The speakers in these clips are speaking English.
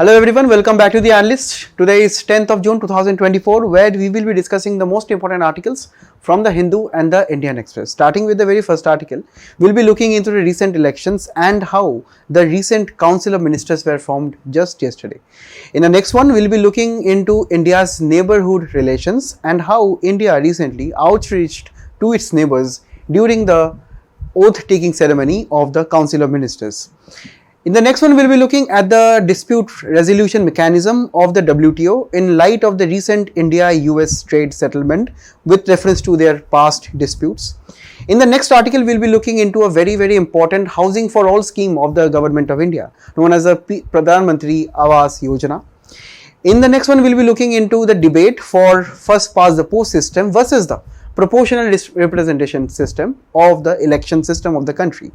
Hello everyone, welcome back to the Analyst. Today is 10th of June 2024 where we will be discussing the most important articles from the Hindu and the Indian Express. Starting with the very first article, we'll be looking into the recent elections and how the recent Council of Ministers were formed just yesterday. In the next one, we'll be looking into India's neighborhood relations and how India recently outreached to its neighbors during the oath-taking ceremony of the Council of Ministers. In the next one, we'll be looking at the dispute resolution mechanism of the WTO in light of the recent India-US trade settlement with reference to their past disputes. In the next article, we'll be looking into a very important housing for all scheme of the government of India, known as the Pradhan Mantri Awaas Yojana. In the next one, we'll be looking into the debate for first past the post system versus the proportional representation system of the election system of the country.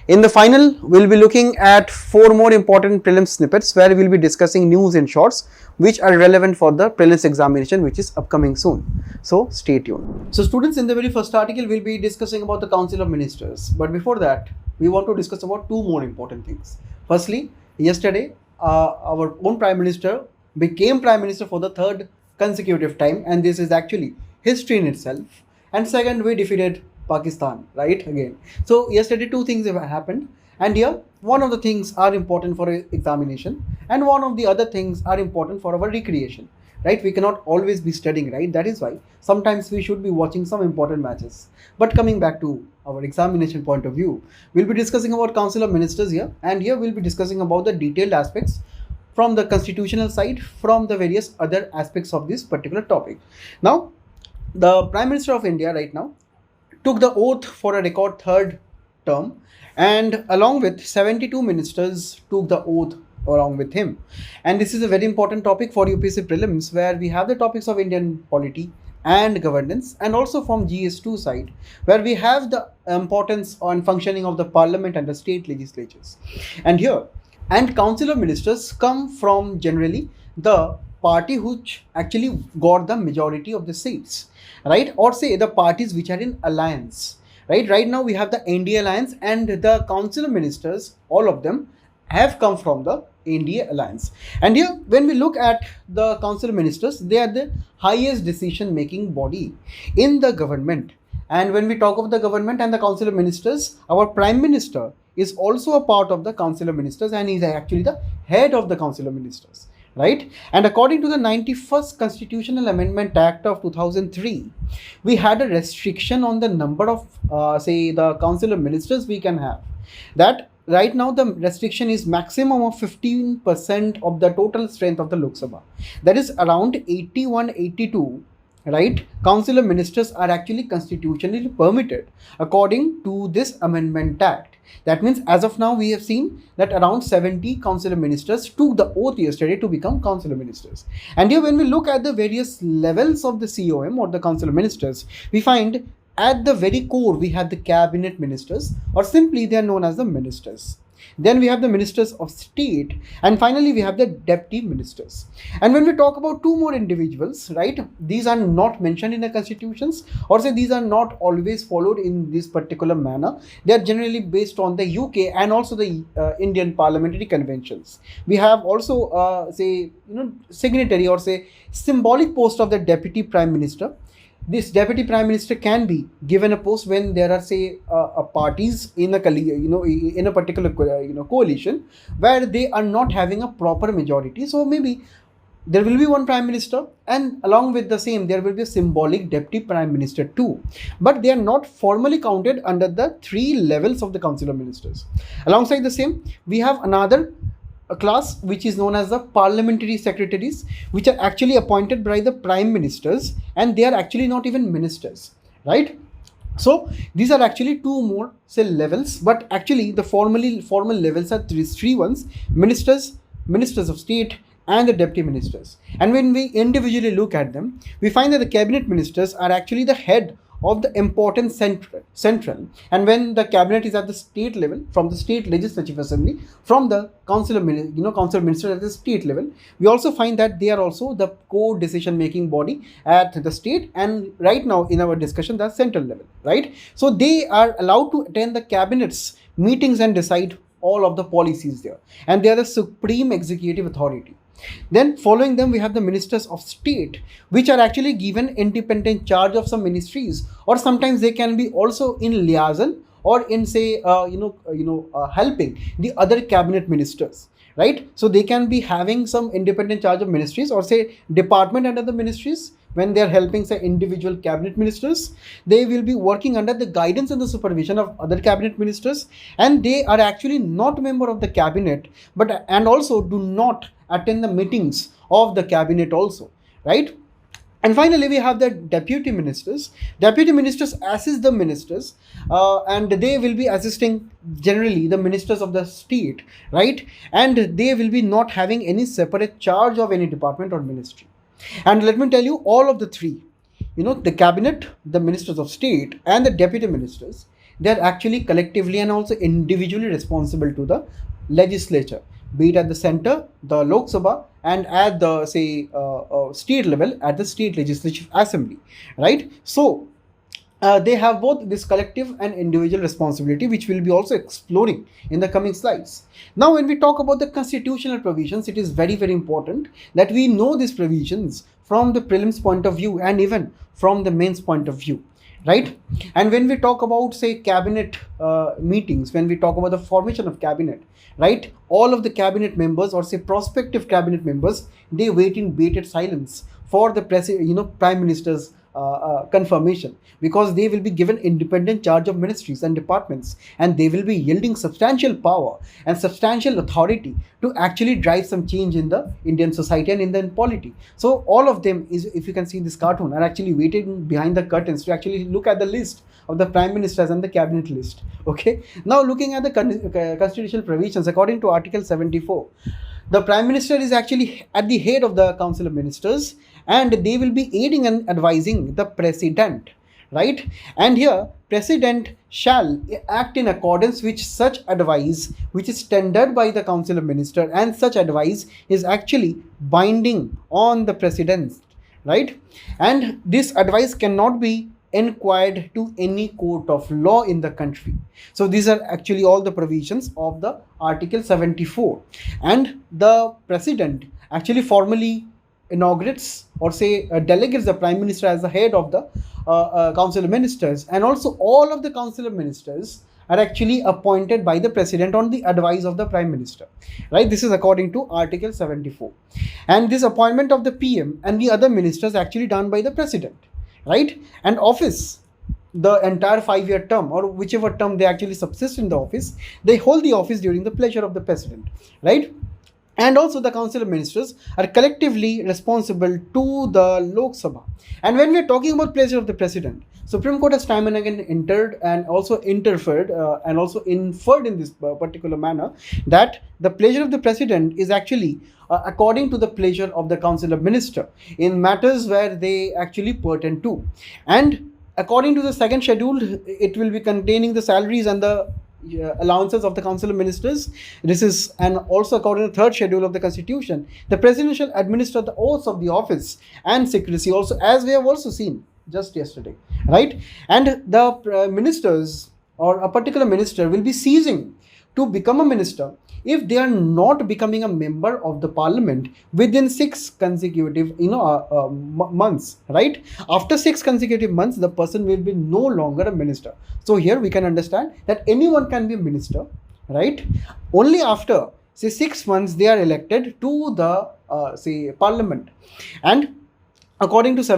In the final, we'll be looking at 4 more important prelims snippets where we'll be discussing news in shorts which are relevant for the prelims examination which is upcoming soon. So stay tuned. So students, in the very first article, we'll be discussing about the Council of Ministers. But before that, we want to discuss about 2 more important things. Firstly, yesterday, our own Prime Minister became Prime Minister for the 3rd consecutive time, and this is actually history in itself. And second, we defeated Pakistan, right, again. So yesterday 2 things have happened, and here one of the things are important for examination and one of the other things are important for our recreation, right? We cannot always be studying, right? That is why sometimes we should be watching some important matches. But coming back to our examination point of view, we'll be discussing about Council of Ministers here, and here we'll be discussing about the detailed aspects from the constitutional side, from the various other aspects of this particular topic. Now, the Prime Minister of India right now took the oath for a record 3rd term, and along with 72 ministers took the oath along with him. And this is a very important topic for UPSC prelims, where we have the topics of Indian polity and governance, and also from GS2 side where we have the importance on functioning of the parliament and the state legislatures. And here, and Council of Ministers come from generally the party which actually got the majority of the seats, right? Or say the parties which are in alliance, right? Right now we have the NDA alliance, and the Council of Ministers, all of them have come from the NDA alliance. And here, when we look at the Council of Ministers, they are the highest decision making body in the government. And when we talk of the government and the Council of Ministers, our Prime Minister is also a part of the Council of Ministers, and is actually the head of the Council of Ministers, right? And according to the 91st Constitutional Amendment Act of 2003, we had a restriction on the number of say the Council of Ministers we can have. That right now the restriction is maximum of 15% of the total strength of the Lok Sabha. That is around 81-82, right? Council of Ministers are actually constitutionally permitted according to this Amendment Act. That means as of now we have seen that around 70 Council of Ministers took the oath yesterday to become Council of Ministers. And here when we look at the various levels of the COM or the Council of Ministers, we find at the very core we have the cabinet ministers, or simply they are known as the ministers. Then we have the ministers of state, and finally we have the deputy ministers. And when we talk about 2 more individuals, right, these are not mentioned in the constitutions, or say these are not always followed in this particular manner. They are generally based on the UK and also the Indian parliamentary conventions. We have also say signatory or say symbolic post of the deputy prime minister. This deputy prime minister can be given a post when there are say parties in a in a particular coalition where they are not having a proper majority. So maybe there will be one prime minister, and along with the same there will be a symbolic deputy prime minister too, but they are not formally counted under the 3 levels of the Council of Ministers. Alongside the same, we have another a class which is known as the parliamentary secretaries, which are actually appointed by the prime ministers, and they are actually not even ministers, right? So these are actually 2 more say levels, but actually the formal levels are three ones: ministers, ministers of state, and the deputy ministers. And when we individually look at them, we find that the cabinet ministers are actually the head of the important central, and when the cabinet is at the state level, from the state legislative assembly, from the council of ministers at the state level, we also find that they are also the core decision making body at the state, and right now in our discussion the central level, right? So they are allowed to attend the cabinet's meetings and decide all of the policies there, and they are the supreme executive authority. Then following them, we have the ministers of state, which are actually given independent charge of some ministries, or sometimes they can be also in liaison or in say helping the other cabinet ministers, right? So they can be having some independent charge of ministries or say department under the ministries. When they are helping say individual cabinet ministers, they will be working under the guidance and the supervision of other cabinet ministers, and they are actually not member of the cabinet, but and also do not attend the meetings of the cabinet also, right? And finally, we have the deputy ministers. Deputy ministers assist the ministers, and they will be assisting generally the ministers of the state, right? And they will be not having any separate charge of any department or ministry. And let me tell you, all of the three, the cabinet, the ministers of state, and the deputy ministers, they are actually collectively and also individually responsible to the legislature, be it at the center, the Lok Sabha, and at the say state level at the state legislative assembly, right? So they have both this collective and individual responsibility, which we'll be also exploring in the coming slides. Now, when we talk about the constitutional provisions, it is very, very important that we know these provisions from the prelims point of view and even from the mains point of view, right? And when we talk about say cabinet meetings, when we talk about the formation of cabinet, right, all of the cabinet members or say prospective cabinet members, they wait in bated silence for the prime minister's confirmation, because they will be given independent charge of ministries and departments, and they will be yielding substantial power and substantial authority to actually drive some change in the Indian society and in the polity. So all of them is, if you can see this cartoon, are actually waiting behind the curtains to actually look at the list of the prime ministers and the cabinet list. Okay, now looking at the constitutional provisions, according to Article 74, the prime minister is actually at the head of the council of ministers, and they will be aiding and advising the president, right? And here president shall act in accordance with such advice which is tendered by the council of ministers, and such advice is actually binding on the president, right? And this advice cannot be inquired to any court of law in the country. So these are actually all the provisions of the Article 74, and the president actually formally inaugurates or say delegates the prime minister as the head of the council of ministers, and also all of the council of ministers are actually appointed by the president on the advice of the prime minister, right? This is according to Article 74, and this appointment of the PM and the other ministers actually done by the president, right? And office, the entire 5-year term or whichever term they actually subsist in the office, they hold the office during the pleasure of the president, right? And also the council of ministers are collectively responsible to the Lok Sabha. And when we are talking about pleasure of the president, Supreme Court has time and again entered and also interfered and also inferred in this particular manner that the pleasure of the president is actually according to the pleasure of the council of minister in matters where they actually pertain to. And according to the second schedule, it will be containing the salaries and the allowances of the council of ministers. This is, and also according to the third schedule of the constitution, the president shall administer the oaths of the office and secrecy also, as we have also seen just yesterday, right? And the ministers or a particular minister will be ceasing to become a minister if they are not becoming a member of the parliament within 6 consecutive months, right? After 6 consecutive months, the person will be no longer a minister. So here we can understand that anyone can be a minister, right? Only after say 6 months they are elected to the say parliament. And according to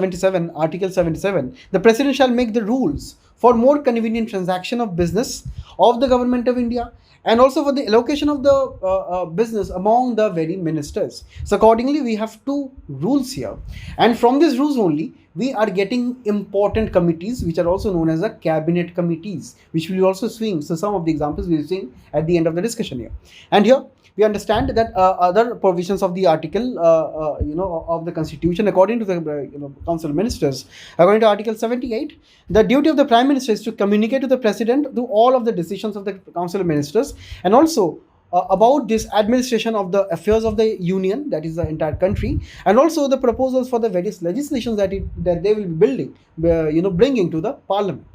Article 77, the president shall make the rules for more convenient transaction of business of the government of India, and also for the allocation of the business among the very ministers. So accordingly, we have 2 rules here, and from these rules only we are getting important committees, which are also known as the cabinet committees, which will also swing. So some of the examples we will see at the end of the discussion here. And here we understand that other provisions of the article of the constitution, according to the council of ministers, according to Article 78, the duty of the prime minister is to communicate to the president to all of the decisions of the council of ministers, and also about this administration of the affairs of the union, that is the entire country, and also the proposals for the various legislations that they will be building, bringing to the parliament.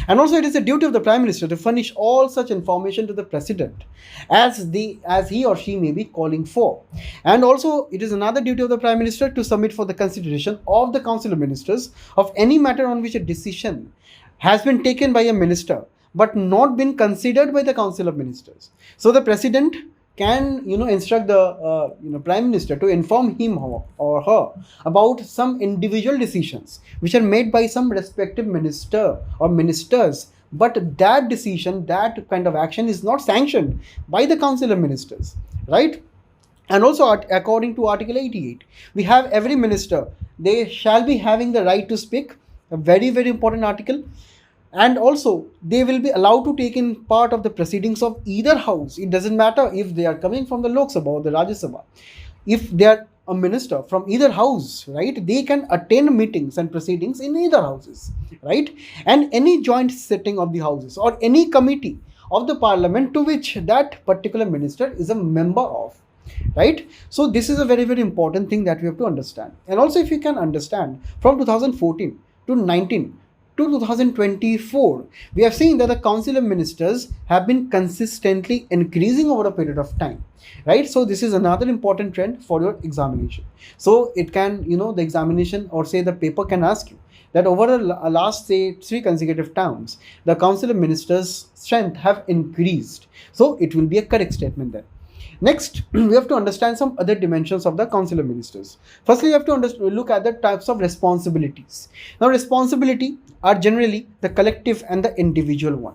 And also it is the duty of the Prime Minister to furnish all such information to the President as he or she may be calling for. And also it is another duty of the Prime Minister to submit for the consideration of the Council of Ministers of any matter on which a decision has been taken by a minister but not been considered by the Council of Ministers. So the President can instruct the Prime Minister to inform him or her about some individual decisions which are made by some respective minister or ministers, but that decision, that kind of action is not sanctioned by the Council of Ministers, right? And also according to Article 88, we have every minister, they shall be having the right to speak, a very, very important article. And also they will be allowed to take in part of the proceedings of either house. It doesn't matter if they are coming from the Lok Sabha or the Rajya Sabha. If they are a minister from either house, right, they can attend meetings and proceedings in either houses, right? And any joint sitting of the houses or any committee of the parliament to which that particular minister is a member of, right? So this is a very, very important thing that we have to understand. And also if you can understand, from 2014 to 19 to 2024, we have seen that the Council of Ministers have been consistently increasing over a period of time, right? So this is another important trend for your examination. So it can, the examination or say the paper can ask you that over the last, say, 3 consecutive terms, the Council of Ministers' strength have increased. So it will be a correct statement there. Next, we have to understand some other dimensions of the Council of Ministers. Firstly, you have to look at the types of responsibilities. Now, responsibility are generally the collective and the individual one.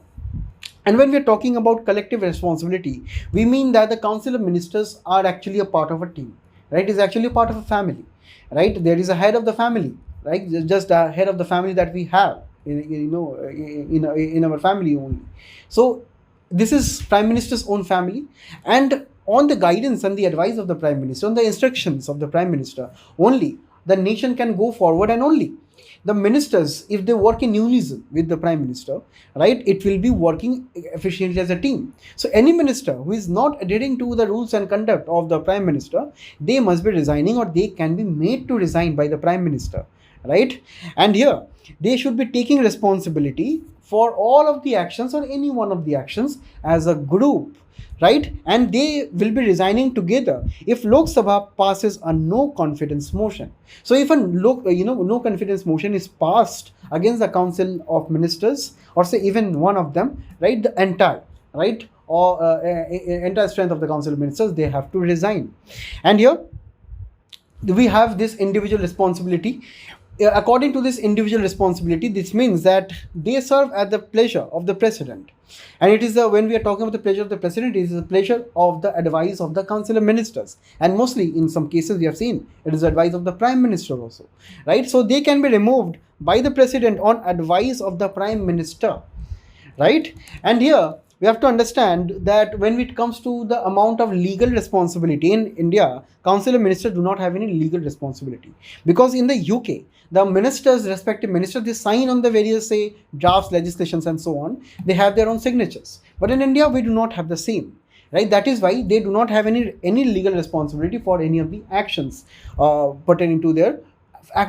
And when we are talking about collective responsibility, we mean that the Council of Ministers are actually a part of a team, right? It's actually a part of a family, right? There is a head of the family, right? Just a head of the family that we have, in our family only. So this is Prime Minister's own family, and on the guidance and the advice of the Prime Minister, on the instructions of the Prime Minister, only the nation can go forward, and only the ministers, if they work in unison with the Prime Minister, right, it will be working efficiently as a team. So any minister who is not adhering to the rules and conduct of the Prime Minister, they must be resigning, or they can be made to resign by the Prime Minister, right? And here they should be taking responsibility for all of the actions or any one of the actions as a group, right? And they will be resigning together if Lok Sabha passes a no confidence motion. So if a no confidence motion is passed against the Council of Ministers, or say even one of them, right, the entire, right, or entire strength of the Council of Ministers, they have to resign. And here we have this individual responsibility. According to this individual responsibility, this means that they serve at the pleasure of the President. And it is when we are talking about the pleasure of the President, it is the pleasure of the advice of the Council of Ministers. And mostly in some cases we have seen it is the advice of the Prime Minister also, right? So they can be removed by the President on advice of the Prime Minister, right? And here we have to understand that when it comes to the amount of legal responsibility in India, Council of Ministers do not have any legal responsibility, because in the UK, the ministers, respective ministers, they sign on the various, say, drafts, legislations and so on. They have their own signatures. But in India, we do not have the same, right? That is why they do not have any legal responsibility for any of the actions pertaining to their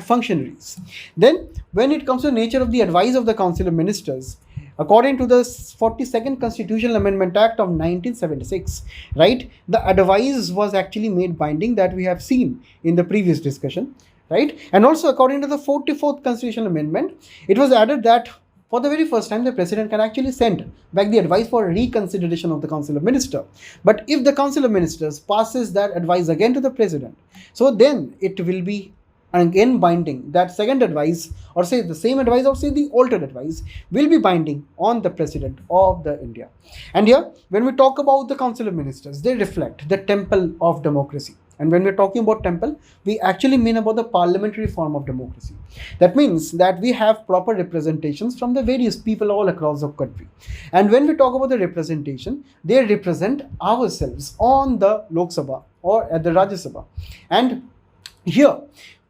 functionaries. Then, when it comes to the nature of the advice of the Council of Ministers, according to the 42nd Constitutional Amendment Act of 1976, right, the advice was actually made binding, that we have seen in the previous discussion, right? And also according to the 44th Constitutional Amendment, it was added that for the very first time, the President can actually send back the advice for reconsideration of the Council of Ministers. But if the Council of Ministers passes that advice again to the President, so then it will be again binding. That second advice, or say the same advice, or say the altered advice, will be binding on the President of the India. And here, when we talk about the Council of Ministers, they reflect the temple of democracy. And when we're talking about temple, we actually mean about the parliamentary form of democracy. That means that we have proper representations from the various people all across the country. And when we talk about the representation, they represent ourselves on the Lok Sabha or at the Rajya Sabha. And here,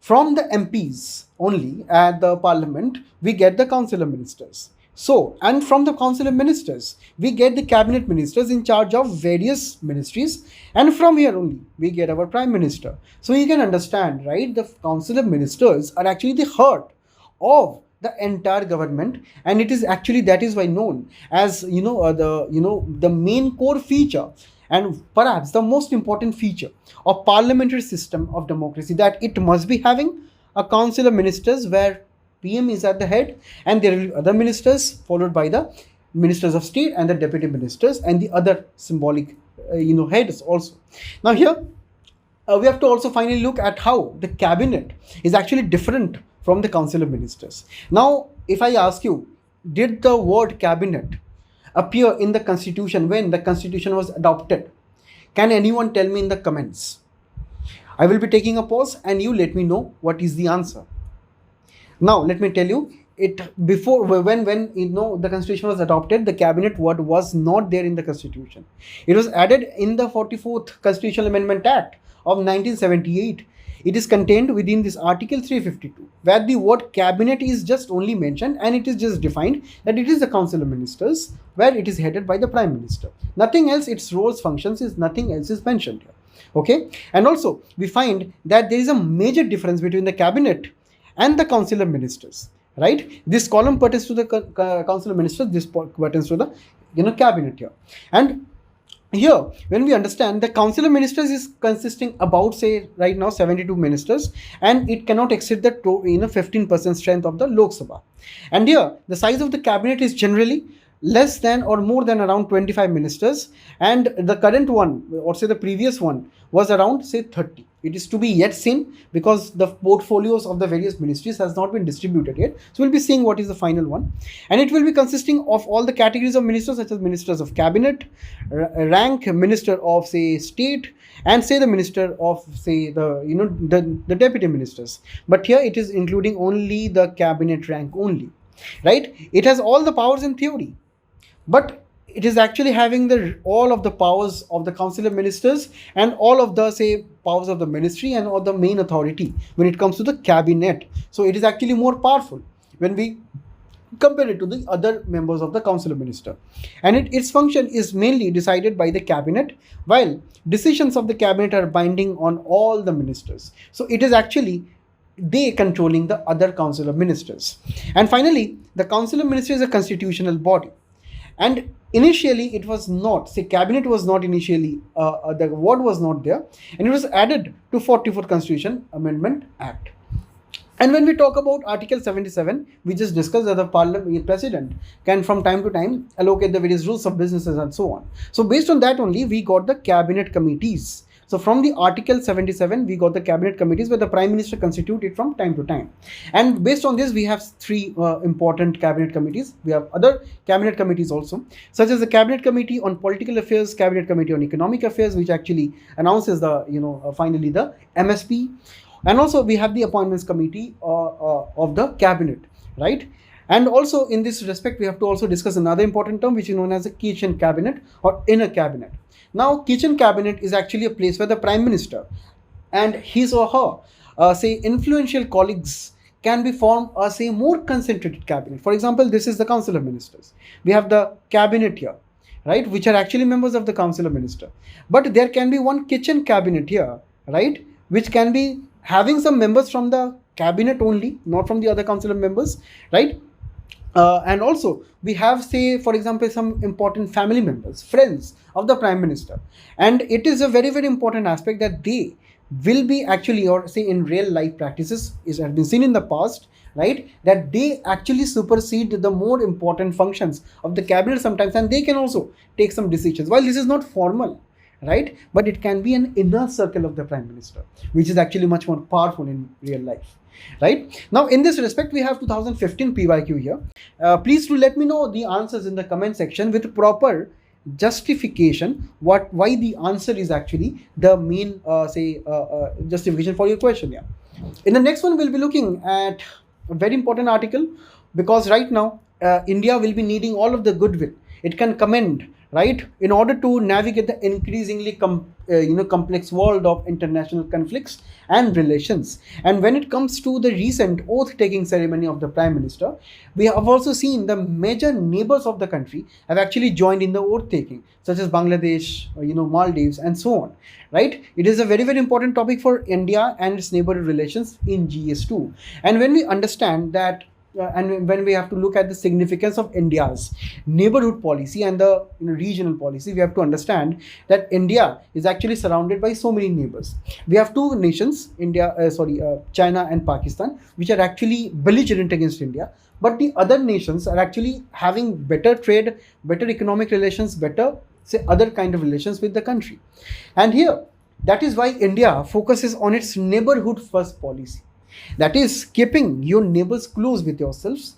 from the MPs only at the parliament, we get the Council of Ministers. So, and from the Council of Ministers, we get the cabinet ministers in charge of various ministries, and from here only we get our Prime Minister. So you can understand, right, the Council of Ministers are actually the heart of the entire government, and it is actually, that is why known as the main core feature and perhaps the most important feature of parliamentary system of democracy, that it must be having a council of ministers where PM is at the head, and there will be other ministers followed by the ministers of state and the deputy ministers and the other symbolic heads also. Now here we have to also finally look at how the cabinet is actually different from the council of ministers. Now if I ask you, did the word cabinet appear in the constitution when the constitution was adopted? Can anyone tell me in the comments? I will be taking a pause and you let me know what is the answer. Now let me tell you, it before, when the constitution was adopted, the cabinet word was not there in the constitution. It was added in the 44th Constitutional Amendment Act of 1978. It is contained within this Article 352, where the word cabinet is just only mentioned, and it is just defined that it is the council of ministers where it is headed by the prime minister. Nothing else, its roles, functions, is nothing else is mentioned here. Okay, and also we find that there is a major difference between the cabinet and the council of ministers. Right, this column pertains to the council of ministers, this pertains to the cabinet here. And here, when we understand, the council of ministers is consisting about, say, right now 72 ministers, and it cannot exceed the 15% strength of the Lok Sabha. And here the size of the cabinet is generally less than or more than around 25 ministers, and the current one, or say the previous one, was around, say, 30. It is to be yet seen, because the portfolios of the various ministries has not been distributed yet. So we'll be seeing what is the final one, and it will be consisting of all the categories of ministers, such as ministers of cabinet, rank minister of, say, state, and say the minister of, say, the deputy ministers. But here it is including only the cabinet rank only, right? It has all the powers in theory, but it is actually having all of the powers of the council of ministers and all of the, say, powers of the ministry and all the main authority when it comes to the cabinet. So it is actually more powerful when we compare it to the other members of the council of minister, and its function is mainly decided by the cabinet, while decisions of the cabinet are binding on all the ministers. So it is actually they controlling the other council of ministers. And finally, the council of ministers is a constitutional body, and initially it was not, say, cabinet was not initially, the word was not there, and it was added to 44th Constitution Amendment Act. And when we talk about Article 77, we just discussed that the Parliament President can from time to time allocate the various rules of businesses and so on. So based on that only, we got the cabinet committees. So from the Article 77, we got the cabinet committees where the Prime Minister constituted from time to time. And based on this, we have three important cabinet committees. We have other cabinet committees also, such as the Cabinet Committee on Political Affairs, Cabinet Committee on Economic Affairs, which actually announces the, finally the MSP. And also we have the Appointments Committee of the Cabinet, right? And also in this respect, we have to also discuss another important term, which is known as a kitchen cabinet or inner cabinet. Now, kitchen cabinet is actually a place where the Prime Minister and his or her, say, influential colleagues can be formed a, say, more concentrated cabinet. For example, this is the Council of Ministers. We have the cabinet here, right, which are actually members of the Council of Ministers. But there can be one kitchen cabinet here, right, which can be having some members from the cabinet only, not from the other council of members, right? And also we have, say, for example, some important family members, friends of the Prime Minister, and it is a very, very important aspect that they will be actually, or say in real life practices, has been seen in the past, right, that they actually supersede the more important functions of the cabinet sometimes, and they can also take some decisions. While this is not formal, right, but it can be an inner circle of the Prime Minister, which is actually much more powerful in real life. Right, now in this respect, we have 2015 PYQ here. Please do let me know the answers in the comment section with proper justification why the answer is actually the main justification for your question. Yeah, in the next one, we'll be looking at a very important article, because right now India will be needing all of the goodwill it can commend, right, in order to navigate the increasingly complex world of international conflicts and relations. And when it comes to the recent oath-taking ceremony of the Prime Minister, we have also seen the major neighbors of the country have actually joined in the oath-taking, such as Bangladesh, Maldives, and so on, right? It is a very, very important topic for India and its neighborhood relations in GS2. And when we understand that and when we have to look at the significance of India's neighborhood policy and the regional policy, we have to understand that India is actually surrounded by so many neighbors. We have two nations, China and Pakistan, which are actually belligerent against India. But the other nations are actually having better trade, better economic relations, better, say, other kind of relations with the country. And here, that is why India focuses on its neighborhood first policy. That is keeping your neighbors close with yourselves,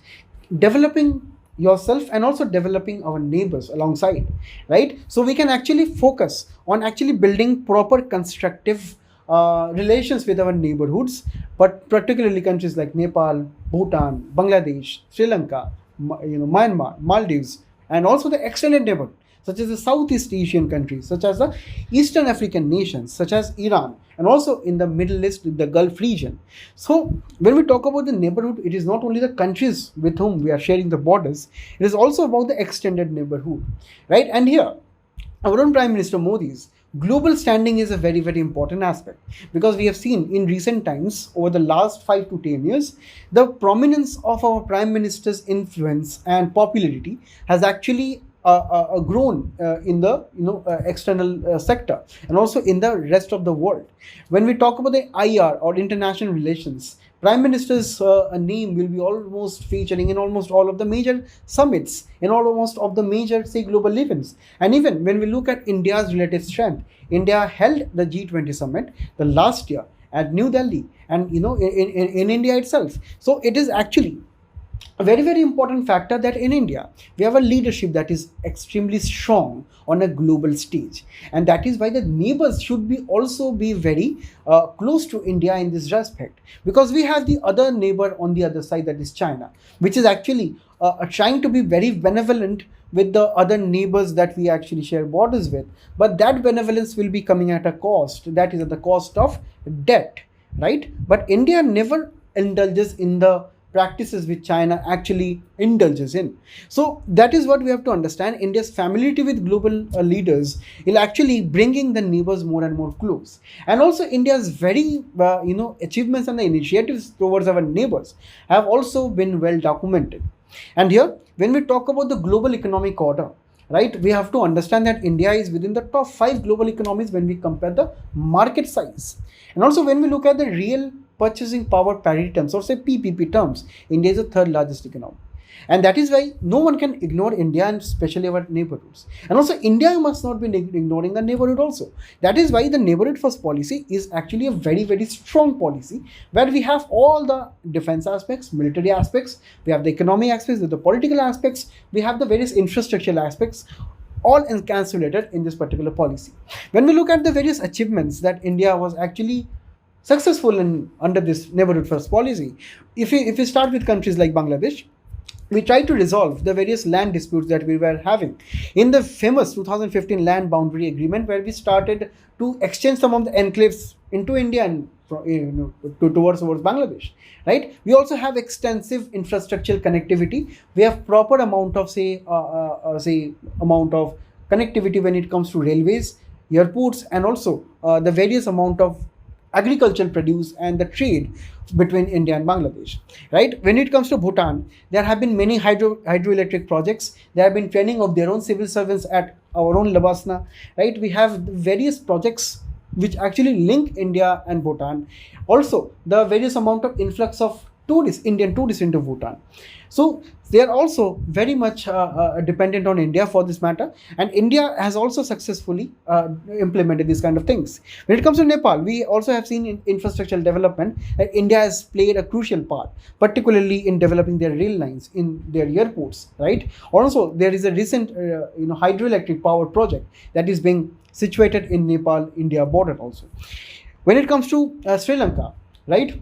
developing yourself and also developing our neighbors alongside, right? So we can actually focus on actually building proper constructive relations with our neighborhoods, but particularly countries like Nepal, Bhutan, Bangladesh, Sri Lanka, Myanmar, Maldives, and also the extended neighborhood, such as the Southeast Asian countries, such as the Eastern African nations, such as Iran, and also in the Middle East, the Gulf region. So when we talk about the neighborhood, it is not only the countries with whom we are sharing the borders, it is also about the extended neighborhood, right? And here, our own Prime Minister Modi's global standing is a very, very important aspect, because we have seen in recent times, over the last 5 to 10 years, the prominence of our Prime Minister's influence and popularity has actually grown in the external sector and also in the rest of the world. When we talk about the IR or international relations, Prime Minister's name will be almost featuring in almost all of the major summits, in almost of the major, say, global events. And even when we look at India's relative strength, India held the G20 summit the last year at New Delhi and in India itself. So it is actually a very, very important factor that in India, we have a leadership that is extremely strong on a global stage. And that is why the neighbors should be also be very close to India in this respect. Because we have the other neighbor on the other side, that is China, which is actually trying to be very benevolent with the other neighbors that we actually share borders with. But that benevolence will be coming at a cost. That is at the cost of debt, right? But India never indulges in the practices which China actually indulges in. So that is what we have to understand. India's familiarity with global leaders is actually bringing the neighbors more and more close. And also India's very achievements and the initiatives towards our neighbors have also been well documented. And here, when we talk about the global economic order, right, we have to understand that India is within the top 5 global economies when we compare the market size. And also when we look at the real purchasing power parity terms, or say PPP terms, India is the third largest economy. And that is why no one can ignore India, and especially our neighborhoods. And also India must not be ignoring the neighborhood also. That is why the neighborhood first policy is actually a very, very strong policy, where we have all the defense aspects, military aspects, we have the economic aspects, the political aspects, we have the various infrastructural aspects, all encapsulated in this particular policy. When we look at the various achievements that India was actually successful in under this neighborhood first policy, if we start with countries like Bangladesh, we tried to resolve the various land disputes that we were having in the famous 2015 land boundary agreement, where we started to exchange some of the enclaves into India and towards Bangladesh, right? We also have extensive infrastructural connectivity. We have proper amount of amount of connectivity when it comes to railways, airports, and also the various amount of agricultural produce and the trade between India and Bangladesh, right? When it comes to Bhutan, there have been many hydroelectric projects. There have been training of their own civil servants at our own Labasna, right? We have various projects which actually link India and Bhutan. Also, the various amount of influx of tourists, Indian tourists into Bhutan. So they are also very much dependent on India for this matter, and India has also successfully implemented these kind of things. When it comes to Nepal, we also have seen in infrastructural development that India has played a crucial part, particularly in developing their rail lines, in their airports, right? Also, there is a recent hydroelectric power project that is being situated in Nepal-India border also. When it comes to Sri Lanka, right?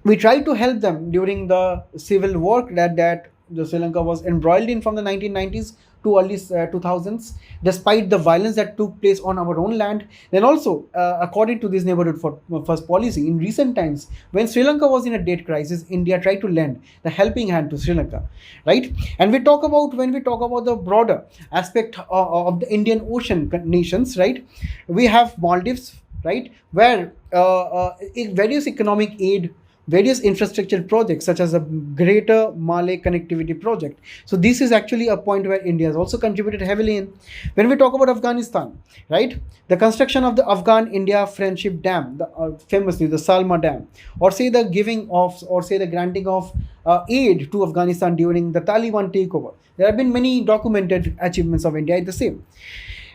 We tried to help them during the civil war that the Sri Lanka was embroiled in from the 1990s to early 2000s, despite the violence that took place on our own land. Then also, according to this neighborhood first policy, in recent times, when Sri Lanka was in a debt crisis, India tried to lend the helping hand to Sri Lanka, right? And when we talk about the broader aspect of the Indian Ocean nations, right? We have Maldives, right, where various economic aid various infrastructure projects such as the Greater Malay Connectivity Project. So this is actually a point where India has also contributed heavily in. When we talk about Afghanistan, right, the construction of the Afghan-India Friendship Dam, famously the Salma Dam, or say the giving of, or say the granting of aid to Afghanistan during the Taliban takeover. There have been many documented achievements of India in the same.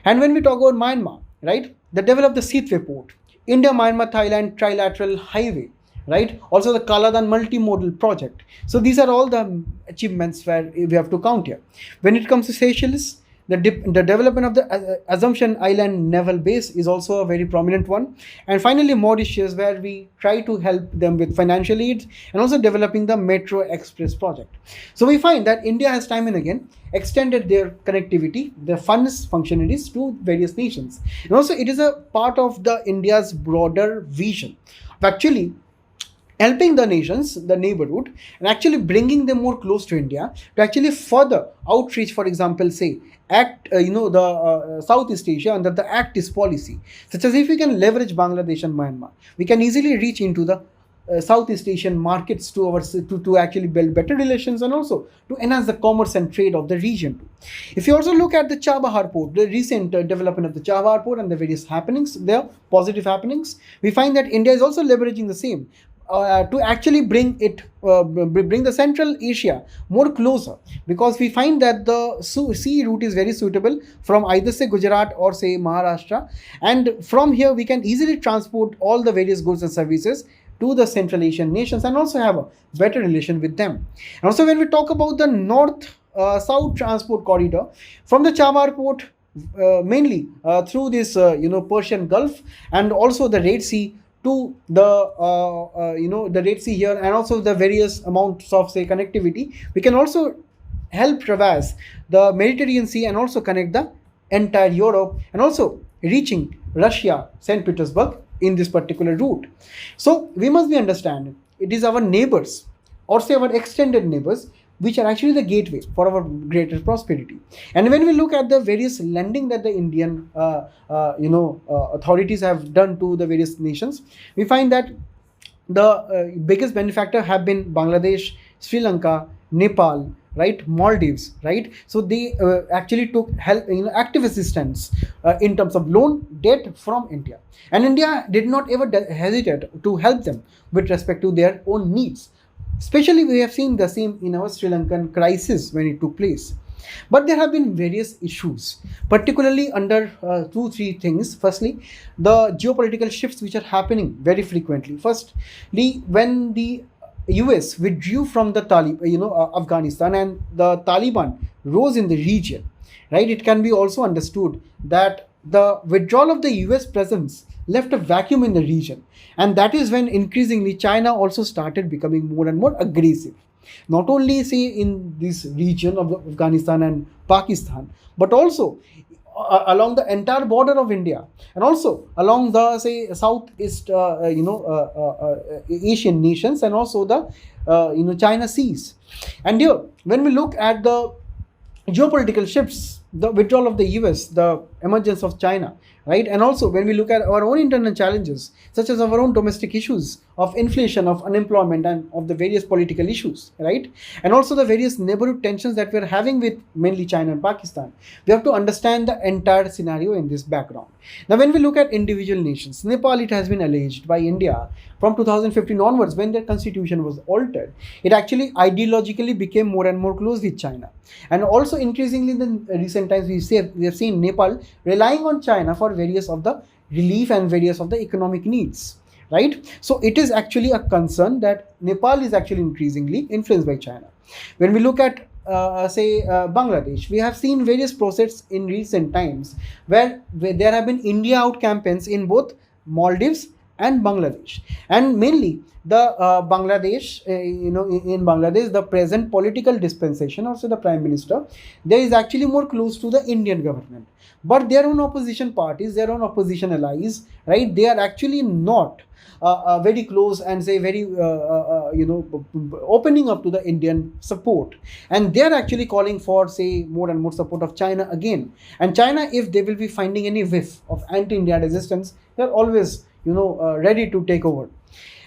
And when we talk about Myanmar, right, the develop the Seatway port, India-Myanmar-Thailand trilateral highway, right, also the Kaladan multimodal project. So these are all the achievements where we have to count here. When it comes to Seychelles, the development of the Assumption Island naval base is also a very prominent one. And finally, Mauritius, where we try to help them with financial aid and also developing the Metro Express project. So we find that India has time and again extended their connectivity, their funds, functionalities to various nations. And also it is a part of the India's broader vision of actually helping the nations, the neighborhood, and actually bringing them more close to India to actually further outreach, for example, say, Southeast Asia under the Act East policy, such as if we can leverage Bangladesh and Myanmar, we can easily reach into the Southeast Asian markets to actually build better relations and also to enhance the commerce and trade of the region. If you also look at the Chabahar port, the recent development of the Chabahar port and the various happenings there, positive happenings, we find that India is also leveraging the same. To actually bring the Central Asia more closer, because we find that the sea route is very suitable from either say Gujarat or say Maharashtra, and from here we can easily transport all the various goods and services to the Central Asian nations and also have a better relation with them. And also when we talk about the north-south transport corridor from the Chabahar port, mainly through this Persian Gulf and also the Red Sea to the Red Sea here, and also the various amounts of say connectivity, we can also help traverse the Mediterranean Sea and also connect the entire Europe and also reaching Russia, St. Petersburg in this particular route. So we must be understand it is our neighbors or say our extended neighbors which are actually the gateway for our greater prosperity. And when we look at the various lending that the Indian authorities have done to the various nations, we find that the biggest benefactor have been Bangladesh, Sri Lanka, Nepal, right, Maldives, right. So they actually took help, active assistance in terms of loan, debt from India, and India did not ever hesitate to help them with respect to their own needs. Especially we have seen the same in our Sri Lankan crisis when it took place. But there have been various issues, particularly under 2-3 things. Firstly, the geopolitical shifts which are happening very frequently. Firstly, when the US withdrew from the Afghanistan and the Taliban rose in the region, right, it can be also understood that the withdrawal of the US presence left a vacuum in the region, and that is when increasingly China also started becoming more and more aggressive, not only say in this region of Afghanistan and Pakistan, but also along the entire border of India and also along the say Southeast Asian nations and also the China seas. And here when we look at the geopolitical shifts, the withdrawal of the US, the emergence of China, right, and also when we look at our own internal challenges such as our own domestic issues of inflation, of unemployment, and of the various political issues, right, and also the various neighborhood tensions that we're having with mainly China and Pakistan, we have to understand the entire scenario in this background. Now when we look at individual nations, Nepal, it has been alleged by India from 2015 onwards, when their constitution was altered, it actually ideologically became more and more close with China. And also increasingly in the recent times we have seen Nepal relying on China for various of the relief and various of the economic needs, right. So it is actually a concern that Nepal is actually increasingly influenced by China. When we look at Bangladesh, we have seen various processes in recent times where there have been India out campaigns in both Maldives and Bangladesh, and mainly the Bangladesh, in Bangladesh, the present political dispensation, also the Prime Minister, there is actually more close to the Indian government, but their own opposition parties, their own opposition allies, right, they are actually not very close and say very opening up to the Indian support, and they are actually calling for say more and more support of China again. And China, if they will be finding any whiff of anti-India resistance, they are always ready to take over.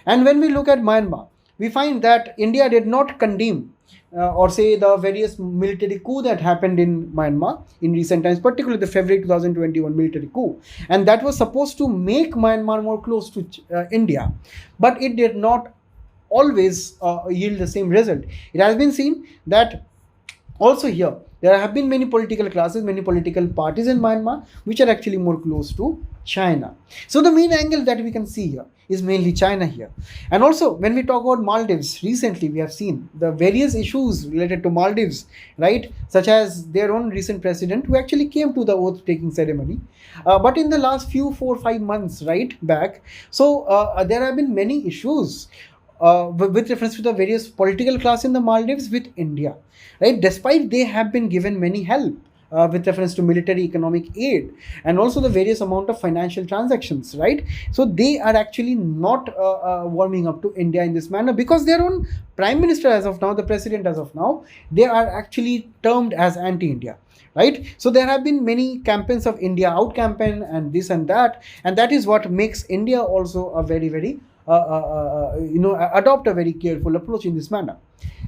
And when we look at Myanmar, we find that India did not condemn or say the various military coup that happened in Myanmar in recent times, particularly the February 2021 military coup. And that was supposed to make Myanmar more close to India. But it did not always yield the same result. It has been seen that also here, there have been many political classes, many political parties in Myanmar, which are actually more close to China. So the main angle that we can see here is mainly China here. And also, when we talk about Maldives, recently we have seen the various issues related to Maldives, right? Such as their own recent president who actually came to the oath-taking ceremony. But in the last few 4-5 months, right, back, so there have been many issues with reference to the various political class in the Maldives with India, right? Despite they have been given many help with reference to military economic aid and also the various amount of financial transactions, right? So they are actually not warming up to India in this manner because their own prime minister as of now, the president as of now, they are actually termed as anti-India. Right, so there have been many campaigns of India out campaign and this and that is what makes India also a very adopt a very careful approach in this manner.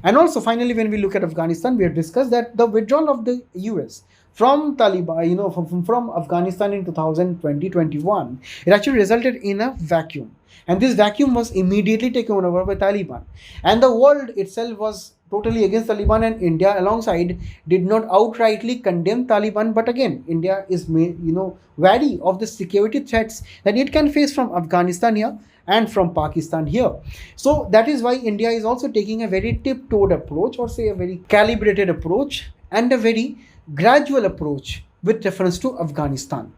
And also finally, when we look at Afghanistan, we have discussed that the withdrawal of the US from Taliban, from Afghanistan in 2020-21, it actually resulted in a vacuum. And this vacuum was immediately taken over by Taliban. And the world itself was totally against Taliban, and India alongside did not outrightly condemn Taliban. But again, India is wary of the security threats that it can face from Afghanistan here and from Pakistan here. So that is why India is also taking a very tiptoed approach, or say a very calibrated approach and a very gradual approach with reference to Afghanistan.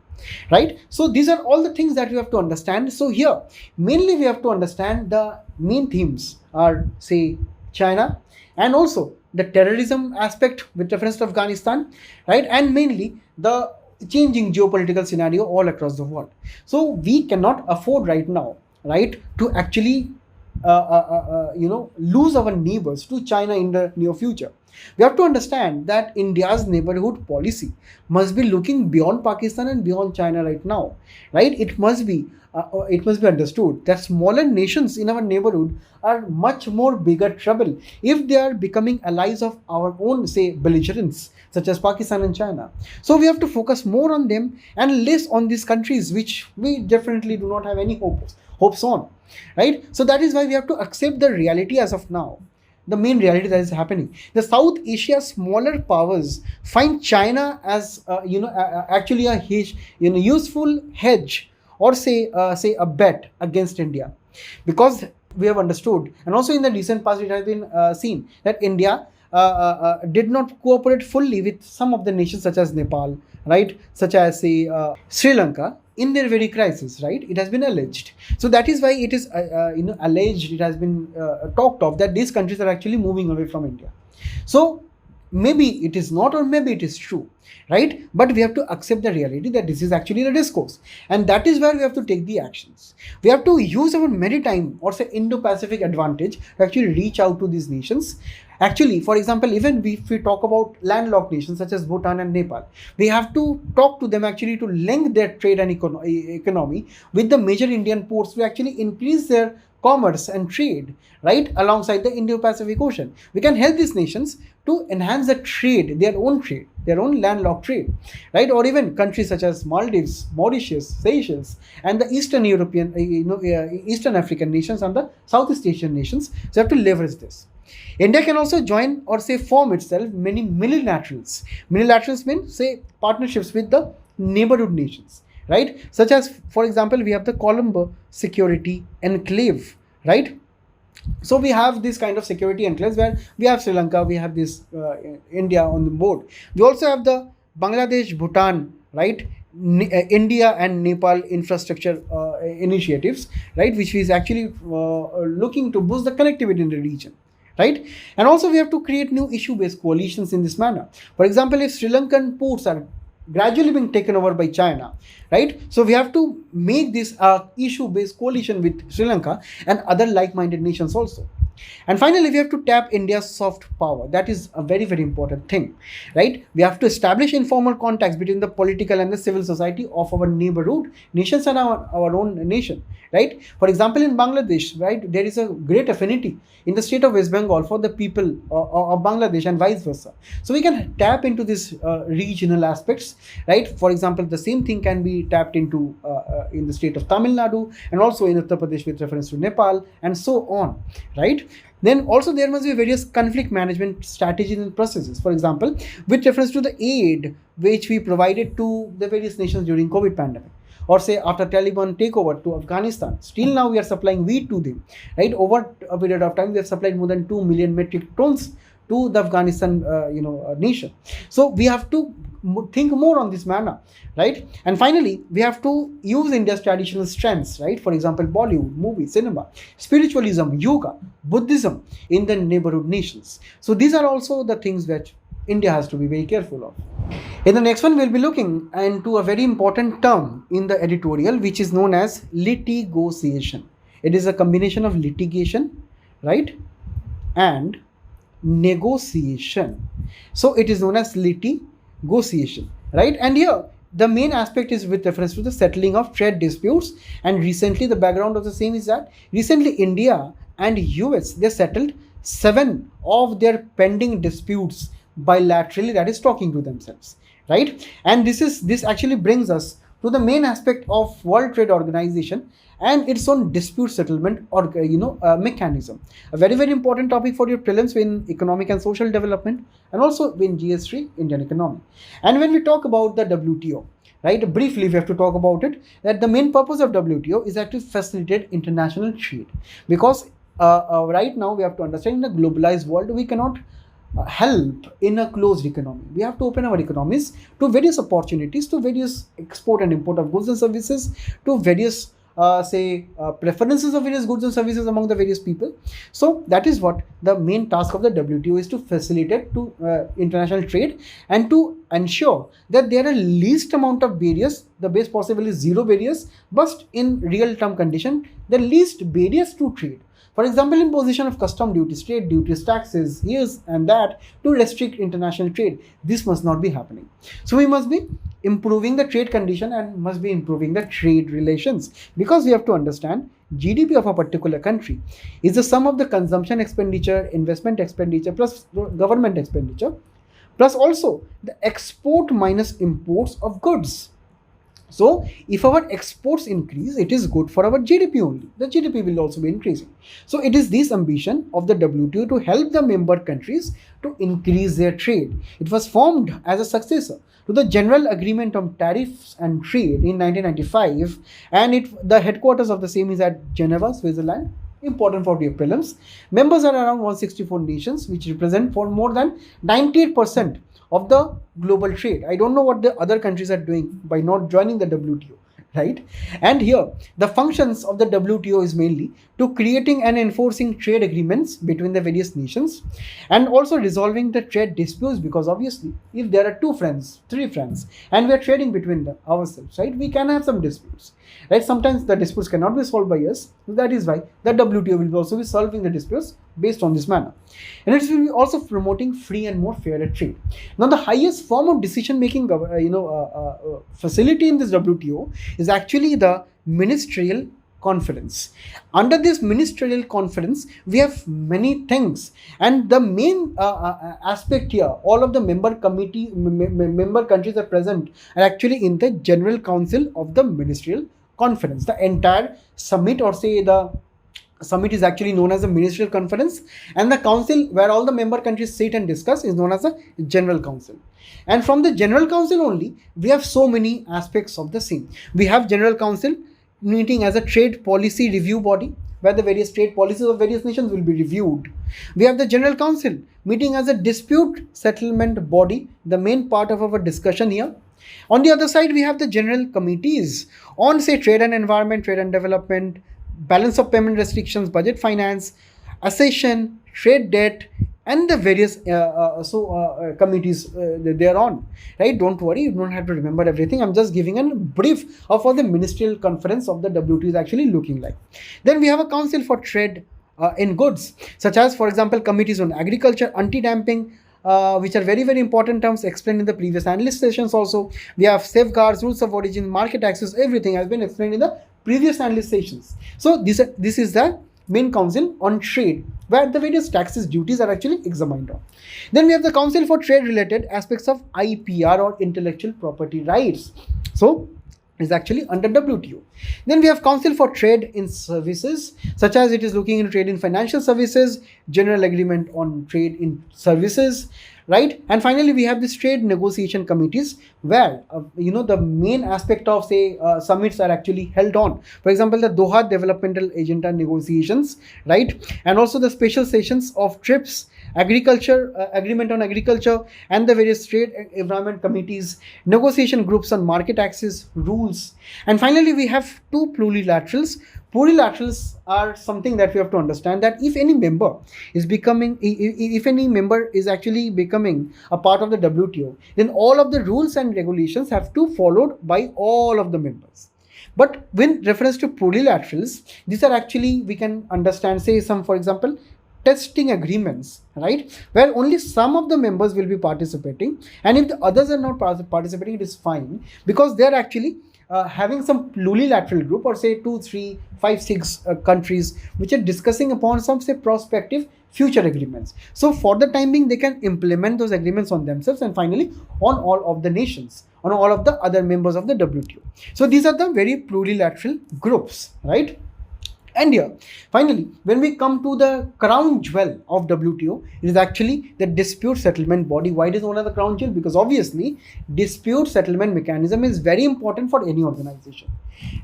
Right? So these are all the things that we have to understand. So here, mainly we have to understand the main themes are, say, China and also the terrorism aspect with reference to Afghanistan, right? And mainly the changing geopolitical scenario all across the world. So we cannot afford right now, right, to actually lose our neighbors to China in the near future. We have to understand that India's neighborhood policy must be looking beyond Pakistan and beyond China right now, right? It must be understood that smaller nations in our neighborhood are much more bigger trouble if they are becoming allies of our own, say, belligerents such as Pakistan and China. So we have to focus more on them and less on these countries which we definitely do not have any hopes on, right? So that is why we have to accept the reality as of now. The main reality that is happening. The South Asia smaller powers find China as actually a useful hedge, or say a bet against India, because we have understood, and also in the recent past it has been seen that India did not cooperate fully with some of the nations such as Nepal, right, such as say Sri Lanka in their very crisis, right? It has been alleged. So that is why it is alleged, it has been talked of that these countries are actually moving away from India. So maybe it is not, or maybe it is true, right? But we have to accept the reality that this is actually the discourse, and that is where we have to take the actions. We have to use our maritime, or say Indo-Pacific advantage to actually reach out to these nations. Actually, for example, even if we talk about landlocked nations such as Bhutan and Nepal, we have to talk to them actually to link their trade and economy with the major Indian ports to actually increase their commerce and trade, right, alongside the Indo-Pacific Ocean. We can help these nations to enhance the trade, their own landlocked trade, right? Or even countries such as Maldives, Mauritius, Seychelles, and the Eastern European, Eastern African nations and the Southeast Asian nations. So we have to leverage this. India can also join, or say form itself, many multilaterals. Multilaterals mean, say, partnerships with the neighborhood nations, right? Such as, for example, we have the Colombo Security Enclave, right? So we have this kind of security enclaves where we have Sri Lanka, we have this India on the board. We also have the Bangladesh, Bhutan, right? India and Nepal infrastructure initiatives, right? Which is actually looking to boost the connectivity in the region. Right? And also we have to create new issue-based coalitions in this manner. For example, if Sri Lankan ports are gradually being taken over by China, right? So we have to make this issue-based coalition with Sri Lanka and other like-minded nations also. And finally, we have to tap India's soft power. That is a very, very important thing, right? We have to establish informal contacts between the political and the civil society of our neighborhood nations and our own nation, right? For example, in Bangladesh, right, there is a great affinity in the state of West Bengal for the people of Bangladesh and vice versa. So we can tap into these regional aspects, right? For example, the same thing can be tapped into in the state of Tamil Nadu and also in Uttar Pradesh with reference to Nepal and so on, right? Then also there must be various conflict management strategies and processes. For example, with reference to the aid which we provided to the various nations during COVID pandemic, or say after Taliban takeover to Afghanistan, still now we are supplying wheat to them, right? Over a period of time, we have supplied more than 2 million metric tons to the Afghanistan, nation. So we have to think more on this manner, right? And finally, we have to use India's traditional strengths, right? For example, Bollywood, movies, cinema, spiritualism, yoga, Buddhism in the neighborhood nations. So these are also the things that India has to be very careful of. In the next one, we'll be looking into a very important term in the editorial, which is known as litigation. It is a combination of litigation, right, and negotiation. So it is known as litigation, right? And here the main aspect is with reference to the settling of trade disputes. And recently, the background of the same is that recently India and US, they settled 7 of their pending disputes bilaterally, that is talking to themselves, right? And this actually brings us to the main aspect of World Trade Organization and its own dispute settlement or mechanism. A very, very important topic for your prelims in economic and social development and also in GS3 Indian economy. And when we talk about the WTO, right, briefly we have to talk about it, that the main purpose of WTO is actually facilitate international trade, because right now we have to understand, in a globalized world we cannot help in a closed economy. We have to open our economies to various opportunities, to various export and import of goods and services, to various preferences of various goods and services among the various people. So that is what the main task of the WTO is, to facilitate to international trade and to ensure that there are least amount of barriers. The base possible is zero barriers, but in real term condition, the least barriers to trade. For example, imposition of custom duties, trade duties, taxes, here's and that, to restrict international trade. This must not be happening. So we must be improving the trade condition and must be improving the trade relations, because we have to understand GDP of a particular country is the sum of the consumption expenditure, investment expenditure plus government expenditure, plus also the export minus imports of goods. So if our exports increase, it is good for our GDP only. The GDP will also be increasing. So it is this ambition of the WTO to help the member countries to increase their trade. It was formed as a successor to the General Agreement on Tariffs and Trade in 1995, and the headquarters of the same is at Geneva, Switzerland. Important for the prelims. Members are around 164 nations, which represent for more than 98% of the global trade. I don't know what the other countries are doing by not joining the WTO, right? And here, the functions of the WTO is mainly to creating and enforcing trade agreements between the various nations, and also resolving the trade disputes, because obviously, if there are 2 friends, 3 friends, and we are trading between them ourselves, right, we can have some disputes, right? Sometimes the disputes cannot be solved by us. That is why the WTO will also be solving the disputes based on this manner. And it will be also promoting free and more fairer trade. Now, the highest form of decision making facility in this WTO is actually the ministerial conference. Under this ministerial conference, we have many things, and the main aspect here, all of the member countries are present are actually in the General Council of the Ministerial Conference. The entire summit, or say the summit, is actually known as a ministerial conference, and the council where all the member countries sit and discuss is known as the General Council. And from the General Council only, we have so many aspects of the same. We have General Council meeting as a trade policy review body, where the various trade policies of various nations will be reviewed. We have the General Council meeting as a dispute settlement body, the main part of our discussion here. On the other side, we have the general committees on, say, trade and environment, trade and development, balance of payment restrictions, budget finance, accession, trade debt, and the various committees they are on, right? Don't worry, you don't have to remember everything. I'm just giving a brief of how the ministerial conference of the WTO is actually looking like. Then we have a council for trade in goods, such as, for example, committees on agriculture, anti-dumping, which are very, very important terms explained in the previous analyst sessions also. We have safeguards, rules of origin, market access, everything has been explained in the previous analyst sessions. So this is the main council on trade, where the various taxes, duties are actually examined on. Then we have the council for trade related aspects of IPR, or intellectual property rights. So is actually under WTO. Then we have Council for Trade in Services, such as it is looking into trade in financial services, general agreement on trade in services, right? And finally, we have this trade negotiation committees, where the main aspect of summits are actually held on. For example, the Doha Developmental Agenda negotiations, right? And also the special sessions of TRIPS, agriculture, agreement on agriculture, and the various trade environment committees, negotiation groups on market access, rules. And finally, we have two plurilaterals. Plurilaterals are something that we have to understand, that if any member is actually becoming a part of the WTO, then all of the rules and regulations have to be followed by all of the members. But when reference to plurilaterals, these are actually, we can understand, for example, testing agreements, right, where only some of the members will be participating, and if the others are not participating, it is fine, because they are actually having some plurilateral group, or 2, 3, 5, 6 countries which are discussing upon some prospective future agreements. So for the time being, they can implement those agreements on themselves, and finally on all of the nations, on all of the other members of the WTO. So these are the very plurilateral groups, right? And here, finally, when we come to the crown jewel of WTO, it is actually the dispute settlement body. Why it is known as the crown jewel? Because obviously, dispute settlement mechanism is very important for any organization,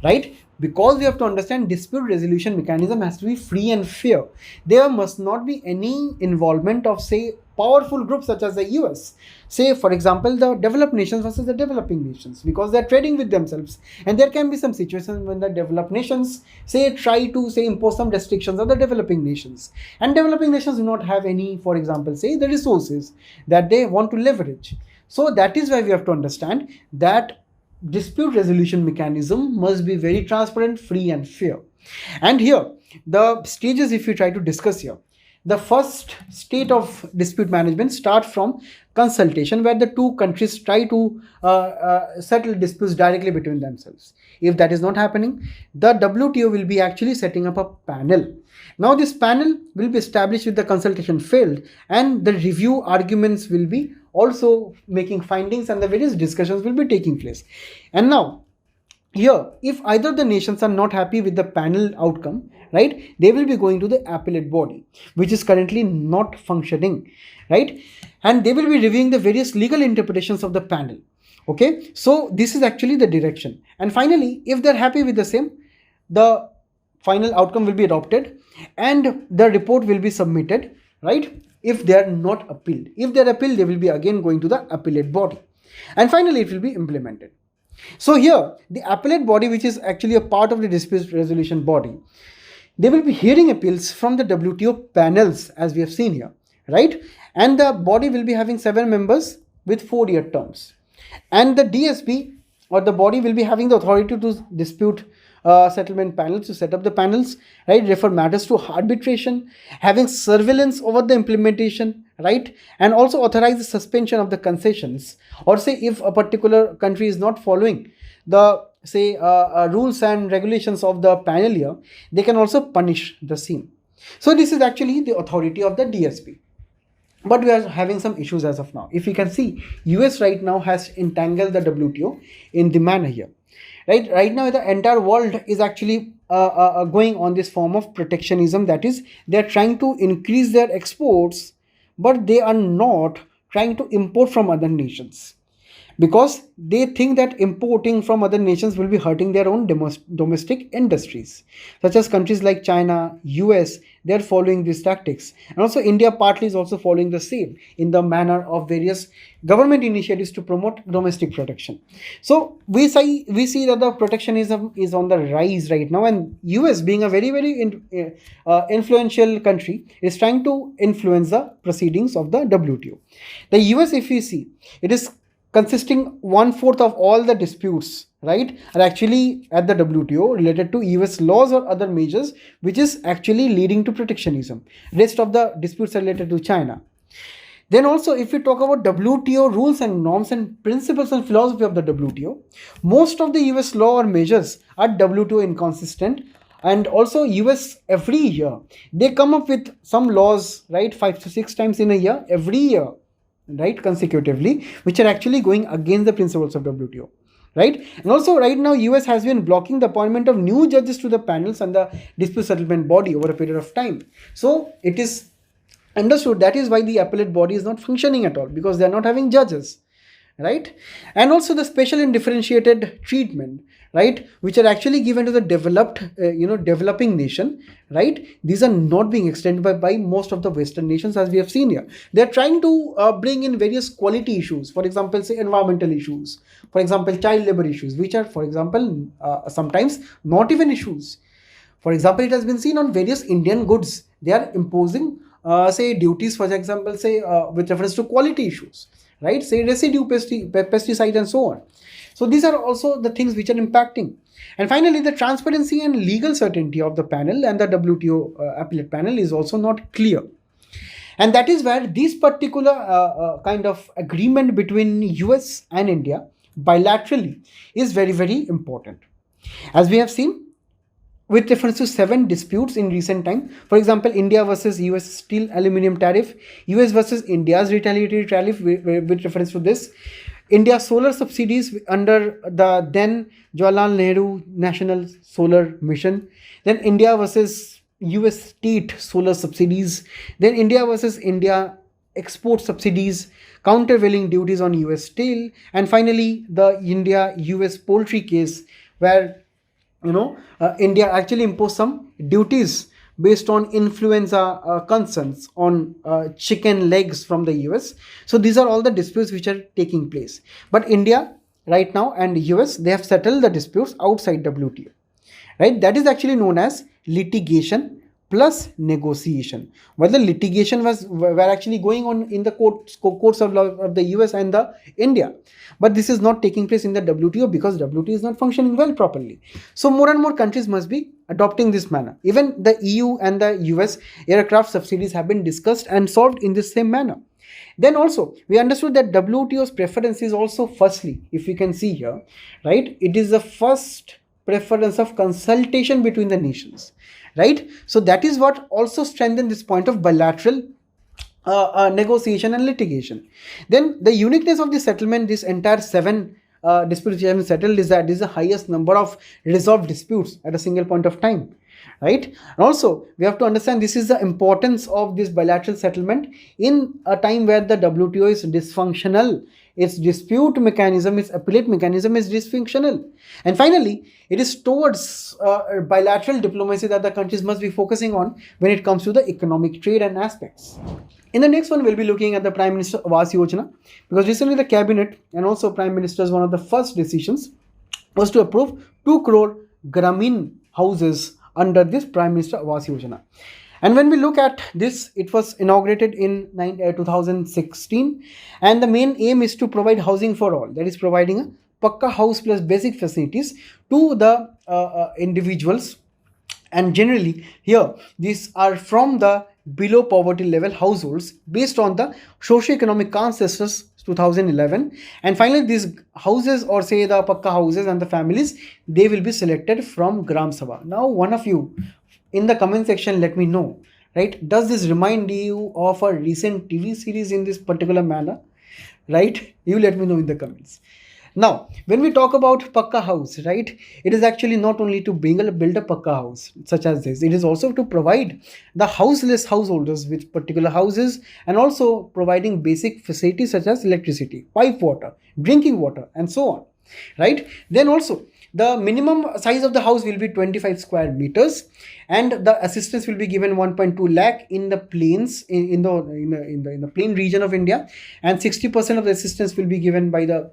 right? Because we have to understand, dispute resolution mechanism has to be free and fair. There must not be any involvement of, powerful groups such as the US. For example, the developed nations versus the developing nations, because they're trading with themselves. And there can be some situations when the developed nations, try to, impose some restrictions on the developing nations. And developing nations do not have any, for example, the resources that they want to leverage. So that is why we have to understand that dispute resolution mechanism must be very transparent, free and fair. And here, the stages, if we try to discuss here, the first state of dispute management starts from consultation, where the two countries try to settle disputes directly between themselves. If that is not happening, the WTO will be actually setting up a panel. Now this panel will be established with the consultation failed, and the review arguments will be also making findings, and the various discussions will be taking place. And now here, if either the nations are not happy with the panel outcome, right, they will be going to the appellate body, which is currently not functioning, right, and they will be reviewing the various legal interpretations of the panel. Okay, so this is actually the direction. And finally, if they're happy with the same, the final outcome will be adopted, and the report will be submitted, right, if they are not appealed. If they are appealed, they will be again going to the appellate body, and finally it will be implemented. So here, the appellate body, which is actually a part of the dispute resolution body, they will be hearing appeals from the WTO panels, as we have seen here, right? And the body will be having 7 members with 4-year terms. And the DSP, or the body, will be having the authority to dispute settlement panels, to set up the panels, right, refer matters to arbitration, having surveillance over the implementation, right, and also authorize the suspension of the concessions, or if a particular country is not following the rules and regulations of the panel here, they can also punish the same. So this is actually the authority of the DSP. But we are having some issues as of now. If you can see, US right now has entangled the WTO in the manner here. Right now, the entire world is actually going on this form of protectionism. That is, they are trying to increase their exports, but they are not trying to import from other nations, because they think that importing from other nations will be hurting their own domestic industries, such as countries like China, US. They are following these tactics, and also India partly is also following the same in the manner of various government initiatives to promote domestic protection. So we see that the protectionism is on the rise right now, and US, being a very, very influential country, is trying to influence the proceedings of the WTO. The US, if we see, it is consisting 1/4 of all the disputes, right, are actually at the WTO related to US laws or other measures, which is actually leading to protectionism. Rest of the disputes are related to China. Then also, if we talk about WTO rules and norms and principles and philosophy of the WTO, most of the US law or measures are WTO inconsistent. And also US every year, they come up with some laws, right, 5 to 6 times in a year, every year, right, consecutively, which are actually going against the principles of WTO. Right? And also right now US has been blocking the appointment of new judges to the panels and the dispute settlement body over a period of time. So it is understood that is why the appellate body is not functioning at all, because they are not having judges, right? And also the special and differentiated treatment, right, which are actually given to the developed developing nation, right, these are not being extended by most of the Western nations, as we have seen here. They are trying to bring in various quality issues, for example, say environmental issues, for example child labor issues, which are, for example, sometimes not even issues. For example, it has been seen on various Indian goods, they are imposing say duties, for example, say with reference to quality issues, right, say residue pesticide and so on. So these are also the things which are impacting. And finally, the transparency and legal certainty of the panel and the WTO appellate panel is also not clear. And that is where this particular kind of agreement between US and India bilaterally is very, very important. As we have seen, with reference to 7 disputes in recent time. For example, India versus US steel aluminum tariff, US versus India's retaliatory tariff with reference to this, India solar subsidies under the then Jawaharlal Nehru National Solar Mission, then India versus US state solar subsidies, then India versus India export subsidies, countervailing duties on US steel, and finally the India-US poultry case, where India actually imposed some duties based on influenza concerns on chicken legs from the US. So these are all the disputes which are taking place. But India right now and US, they have settled the disputes outside WTO. Right? That is actually known as litigation plus negotiation. While the litigation were actually going on in the courts of the US and the India, but this is not taking place in the WTO because WTO is not functioning well properly. So more and more countries must be adopting this manner. Even the EU and the US aircraft subsidies have been discussed and solved in this same manner. Then also we understood that WTO's preference is also, firstly, if we can see here, right, it is the first preference of consultation between the nations, right? So that is what also strengthened this point of bilateral negotiation and litigation. Then the uniqueness of the settlement, this entire 7 disputes which have been settled, is that this is the highest number of resolved disputes at a single point of time, right? And also we have to understand this is the importance of this bilateral settlement in a time where the WTO is dysfunctional. Its dispute mechanism, its appellate mechanism is dysfunctional. And finally, it is towards bilateral diplomacy that the countries must be focusing on when it comes to the economic trade and aspects. In the next one, we'll be looking at the Prime Minister Awaas Yojana, because recently the cabinet and also Prime Minister's one of the first decisions was to approve 2 crore Gramin houses under this Prime Minister Awaas Yojana. And when we look at this, it was inaugurated in 2016, and the main aim is to provide housing for all, that is providing a Pakka house plus basic facilities to the individuals. And generally here, these are from the below poverty level households based on the socio-economic census 2011. And finally, these houses, or say the Pakka houses and the families, they will be selected from Gram Sabha. Now, one of you in the comment section, let me know, right? Does this remind you of a recent TV series in this particular manner, right? You let me know in the comments. Now, when we talk about Pakka house, right, it is actually not only to build a Pakka house such as this, it is also to provide the houseless householders with particular houses, and also providing basic facilities such as electricity, pipe water, drinking water, and so on, right? Then also, the minimum size of the house will be 25 square meters, and the assistance will be given 1.2 lakh in the plains, in the plain region of India, and 60% of the assistance will be given by the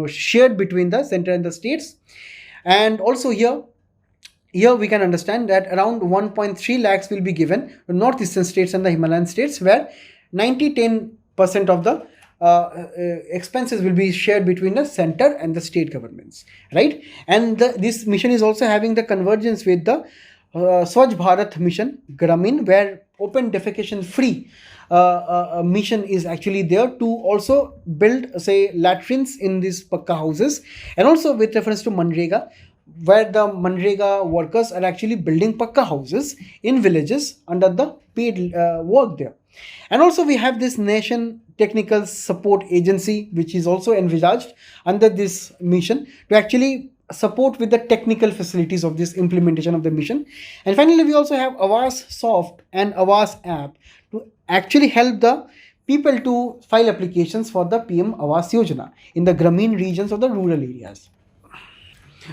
shared between the center and the states. And also here we can understand that around 1.3 lakhs will be given to northeastern states and the Himalayan states, where 90-10% of the expenses will be shared between the center and the state governments, right? And this mission is also having the convergence with the Swachh Bharat mission Gramin, where open defecation free mission is actually there to also build, say, latrines in these pakka houses, and also with reference to Manrega, where the Manrega workers are actually building pakka houses in villages under the paid work there. And also we have this Nation Technical Support Agency, which is also envisaged under this mission to actually support with the technical facilities of this implementation of the mission. And finally, we also have Awaas Soft and Awaas App to actually help the people to file applications for the PM Awaas Yojana in the Gramin regions of the rural areas.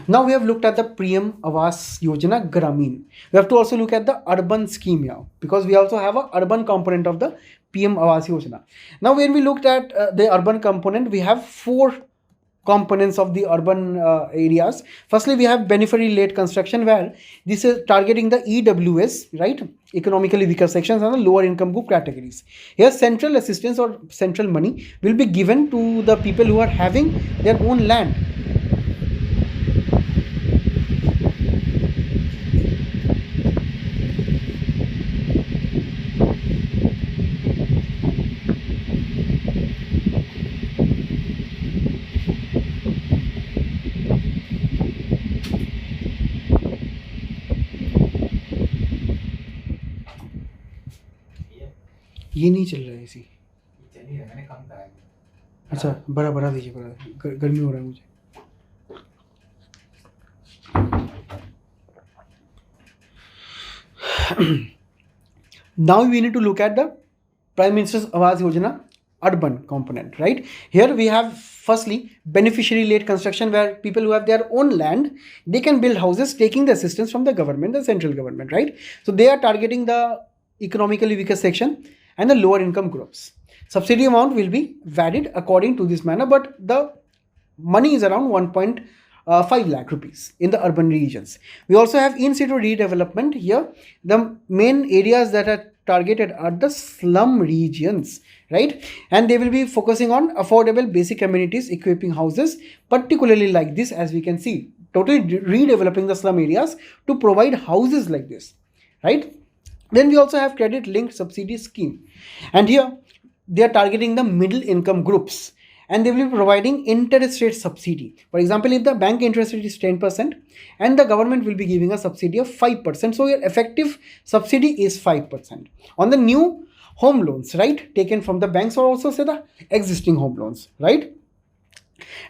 Now we have looked at the PM Awaas Yojana Gramin. We have to also look at the urban scheme here, because we also have a urban component of the PM Awaas Yojana. Now when we looked at the urban component, we have 4 components of the urban areas. Firstly, we have beneficiary led construction, where this is targeting the EWS, right, economically weaker sections and the lower income group categories. Here central assistance or central money will be given to the people who are having their own land. ये नहीं चल रहा है इसी, मैंने कम करा। अच्छा, बड़ा बड़ा दीजिए, बड़ा गर्मी हो रहा है मुझे। Now we need to look at the Prime Minister's Awaas Yojana urban component, right? Here we have firstly beneficiary led construction, where people who have their own land, they can build houses taking the assistance from the government, the central government, right? So they are targeting the economically weaker section and the lower income groups. Subsidy amount will be varied according to this manner, but the money is around 1.5 lakh rupees in the urban regions. We also have in situ redevelopment here. The main areas that are targeted are the slum regions, right? And they will be focusing on affordable basic amenities, equipping houses, particularly like this, as we can see, totally redeveloping the slum areas to provide houses like this, right? Then we also have credit linked subsidy scheme, and here they are targeting the middle income groups, and they will be providing interest rate subsidy. For example, if the bank interest rate is 10% and the government will be giving a subsidy of 5%, so your effective subsidy is 5% on the new home loans, right, taken from the banks, or also say the existing home loans, right?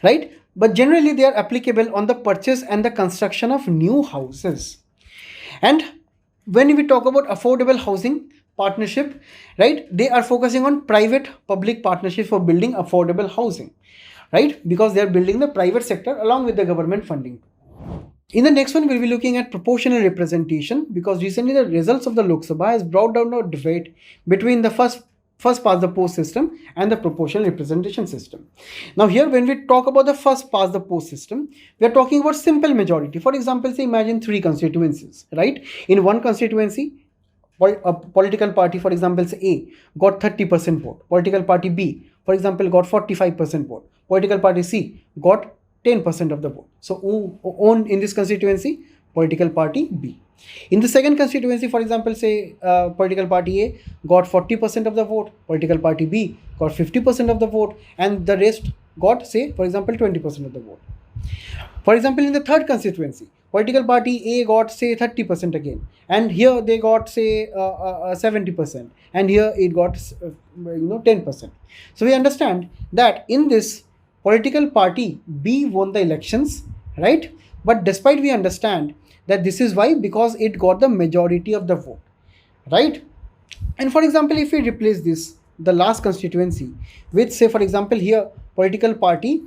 But generally they are applicable on the purchase and the construction of new houses. And when we talk about affordable housing partnership, right, they are focusing on private public partnerships for building affordable housing, right, because they are building the private sector along with the government funding. In the next one, we'll be looking at proportional representation, because recently the results of the Lok Sabha has brought down a debate between the first past the post system and the proportional representation system. Now here, when we talk about the first past the post system, we are talking about simple majority. For example, say imagine 3 constituencies, right? In one constituency, a political party, for example, say A, got 30% vote. Political party B, for example, got 45% vote. Political party C got 10% of the vote. So who owned in this constituency? Political party B. In the second constituency, for example, say political party A got 40% of the vote, political party B got 50% of the vote, and the rest got, say, for example, 20% of the vote. For example, in the third constituency, political party A got, say, 30% again, and here they got, say, 70%, and here it got 10%. So we understand that in this, political party B won the elections, right? But despite we understand that this is why, because it got the majority of the vote, right? And for example, if we replace this, the last constituency with, say, for example, here political party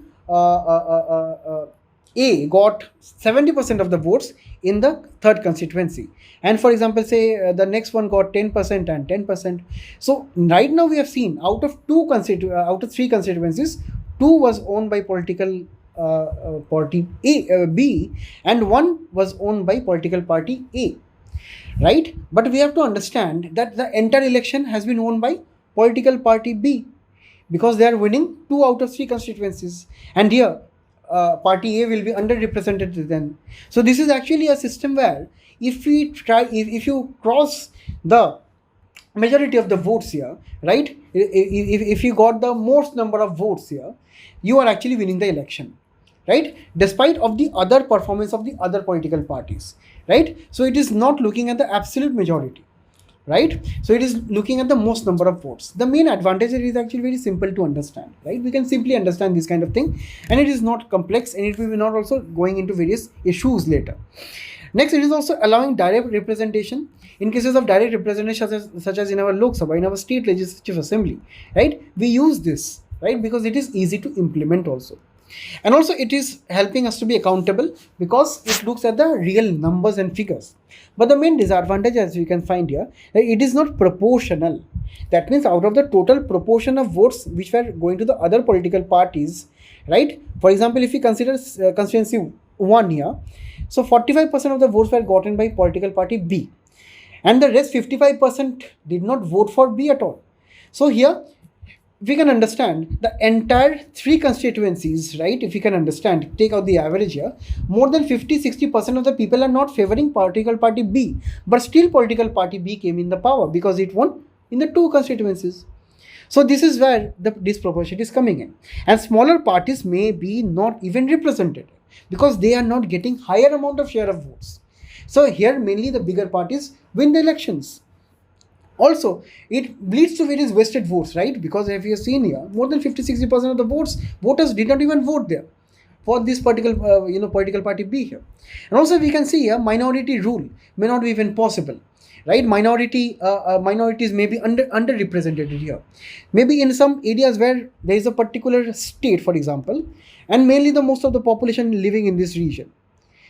A got 70% of the votes in the third constituency, and for example, say the next one got 10% and 10%. So right now we have seen out of 3 constituencies, 2 was owned by political party B, and 1 was owned by political party A, right? But we have to understand that the entire election has been won by political party B, because they are winning 2 out of 3 constituencies, and here party A will be underrepresented then. So this is actually a system where if you cross the majority of the votes here, right, if you got the most number of votes here, you are actually winning the election, right, despite of the other performance of the other political parties, right. So it is not looking at the absolute majority, right. So it is looking at the most number of votes. The main advantage is actually very simple to understand, right. We can simply understand this kind of thing, and it is not complex, and it will be not also going into various issues later. Next, it is also allowing direct representation in cases of direct representation, such as in our Lok Sabha, in our state legislative assembly, right. We use this, right, because it is easy to implement also. And also it is helping us to be accountable because it looks at the real numbers and figures. But the main disadvantage, as you can find here, that it is not proportional. That means out of the total proportion of votes which were going to the other political parties, right. For example, if we consider constituency 1 here, so 45% of the votes were gotten by political party B, and the rest 55% did not vote for B at all. So here we can understand the entire 3 constituencies, right. If we can understand, take out the average here, more than 50-60% of the people are not favoring political party B, but still political party B came in the power because it won in the 2 constituencies. So this is where the disproportion is coming in, and smaller parties may be not even represented because they are not getting higher amount of share of votes. So here mainly the bigger parties win the elections. Also, it leads to various wasted votes, right? Because if you have seen here, more than 50-60% of the voters did not even vote there for this particular political party B here. And also we can see here minority rule may not be even possible, right? Minorities may be underrepresented here. Maybe in some areas where there is a particular state, for example, and mainly the most of the population living in this region.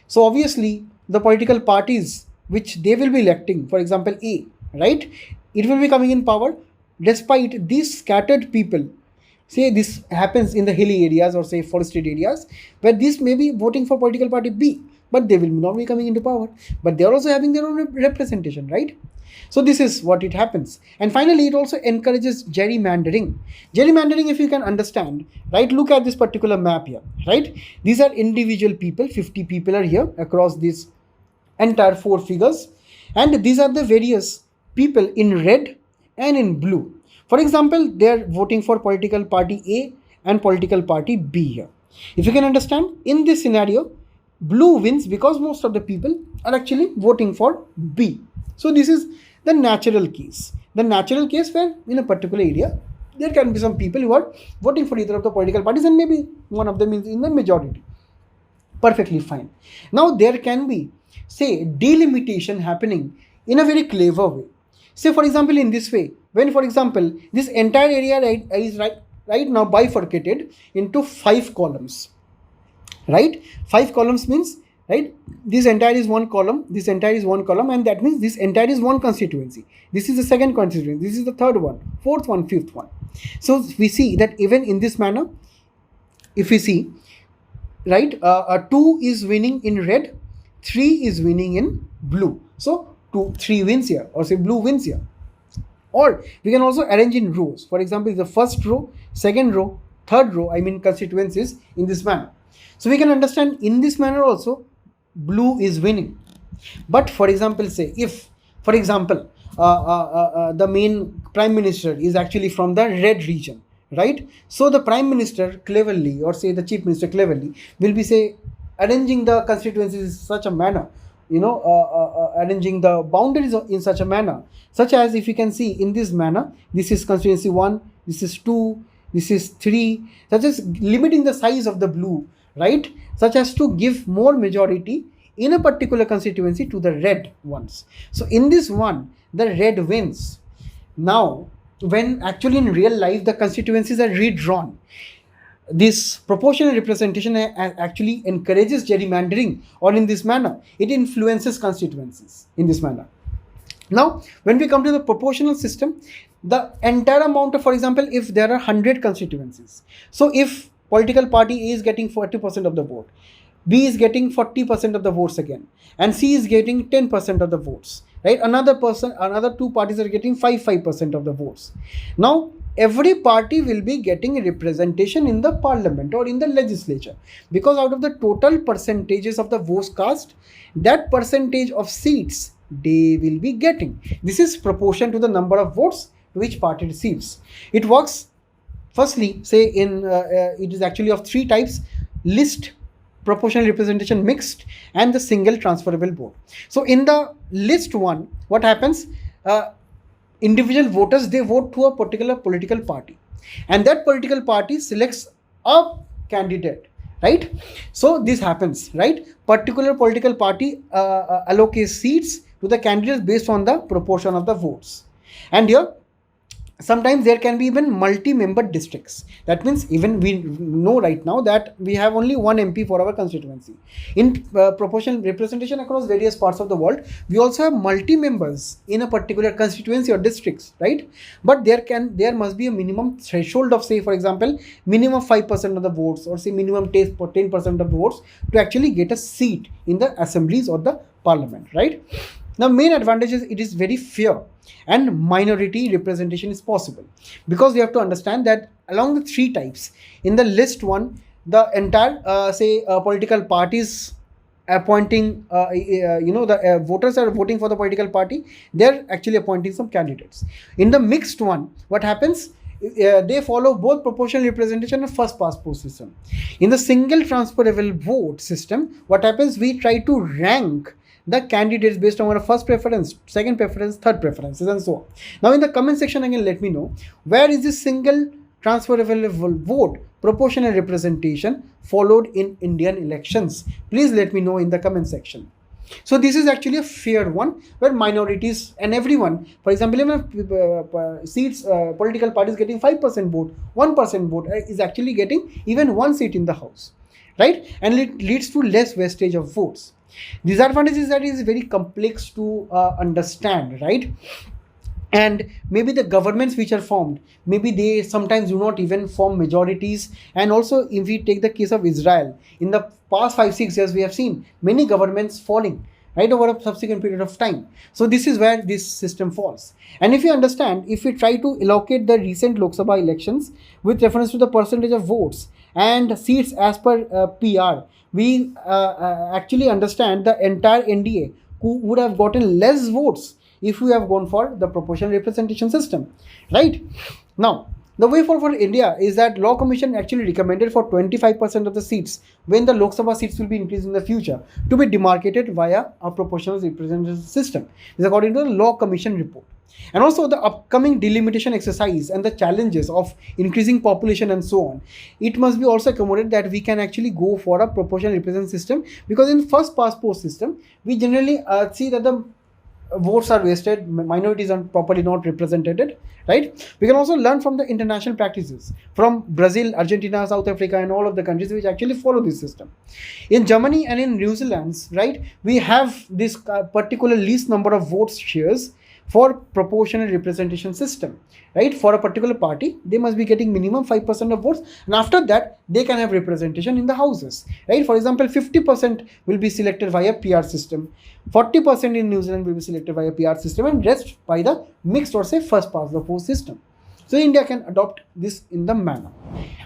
So obviously the political parties which they will be electing, for example A, right, it will be coming in power despite these scattered people. Say this happens in the hilly areas or say forested areas where this may be voting for political party B, but they will not be coming into power, but they are also having their own representation, right? So this is what it happens. And finally, it also encourages gerrymandering. Gerrymandering, if you can understand, right, look at this particular map here, right? These are individual people, 50 people are here across this entire 4 figures, and these are the various people in red and in blue. For example, they are voting for political party A and political party B here. If you can understand, in this scenario, blue wins because most of the people are actually voting for B. So this is the natural case. The natural case where in a particular area, there can be some people who are voting for either of the political parties and maybe one of them is in the majority. Perfectly fine. Now there can be, say, delimitation happening in a very clever way. Say for example in this way, when for example this entire area is right now bifurcated into 5 columns, right? 5 columns means, right, this entire is one column, this entire is one column, and that means this entire is one constituency. This is the second constituency, this is the third one, fourth one, fifth one. So we see that even in this manner, if we see, right, 2 is winning in red, 3 is winning in blue. So 3 wins here, or say blue wins here. Or we can also arrange in rows. For example, the first row, second row, third row, constituencies in this manner. So we can understand in this manner also blue is winning. But for example, say if, for example, the main prime minister is actually from the red region, right? So the prime minister cleverly, or say the chief minister cleverly, will be, say, arranging the constituencies in such a manner, arranging the boundaries in such a manner, such as if you can see in this manner, this is constituency 1, this is 2, this is 3, such as limiting the size of the blue, right, such as to give more majority in a particular constituency to the red ones. So in this one, the red wins. Now, when actually in real life the constituencies are redrawn, this proportional representation actually encourages gerrymandering, or in this manner, it influences constituencies in this manner. Now, when we come to the proportional system, the entire amount of, for example, if there are 100 constituencies, so if political party A is getting 40% of the vote, B is getting 40% of the votes again, and C is getting 10% of the votes, right? Another 2 parties are getting 5% of the votes. Now, every party will be getting a representation in the parliament or in the legislature, because out of the total percentages of the votes cast, that percentage of seats they will be getting. This is proportion to the number of votes which party receives. It works firstly, say in it is actually of three types: list, proportional representation, mixed, and the single transferable vote. So in the list one, what happens? Individual voters, they vote to a particular political party, and that political party selects a candidate, right? So this happens, right? Particular political party allocates seats to the candidates based on the proportion of the votes. And here sometimes there can be even multi-member districts. That means even we know right now that we have only one MP for our constituency. In proportional representation across various parts of the world, we also have multi-members in a particular constituency or districts, right? But there must be a minimum threshold of, say for example, minimum 5% of the votes, or say minimum 10% of the votes to actually get a seat in the assemblies or the parliament, right? Now, main advantage is it is very fair and minority representation is possible, because you have to understand that along the three types, in the list one, the entire political parties appointing the voters are voting for the political party, they're actually appointing some candidates. In the mixed one, what happens? They follow both proportional representation and first past post system. In the single transferable vote system, what happens? We try to rank the candidates based on our first preference, second preference, third preferences, and so on. Now in the comment section again, let me know, where is this single transferable vote proportional representation followed in Indian elections? Please let me know in the comment section. So this is actually a fair one, where minorities and everyone, for example, even seats, political parties getting 5% vote, 1% vote is actually getting even one seat in the house, right? And it leads to less wastage of votes. Disadvantage is that it is very complex to understand, right? And maybe the governments which are formed, maybe they sometimes do not even form majorities. And also, if we take the case of Israel, in the past 5-6 years, we have seen many governments falling, right, over a subsequent period of time. So this is where this system falls. And if you understand, if we try to allocate the recent Lok Sabha elections with reference to the percentage of votes and seats as per PR, we actually understand the entire NDA who would have gotten less votes if we have gone for the proportional representation system, right? Now, the way forward for India is that Law Commission actually recommended for 25% of the seats, when the Lok Sabha seats will be increased in the future, to be demarcated via a proportional representation system. This is according to the Law Commission report. And also the upcoming delimitation exercise and the challenges of increasing population and so on, it must be also accommodated that we can actually go for a proportional representation system, because in first past post system, we generally see that the votes are wasted, minorities are properly not represented, right? We can also learn from the international practices from Brazil, Argentina, South Africa, and all of the countries which actually follow this system. In Germany and in New Zealand, right, we have this particular least number of votes shares for proportional representation system, right? For a particular party, they must be getting minimum 5% of votes, and after that they can have representation in the houses, right? For example, 50% will be selected via PR system, 40% in New Zealand will be selected via PR system, and rest by the mixed or say first past the post system. So India can adopt this in the manner.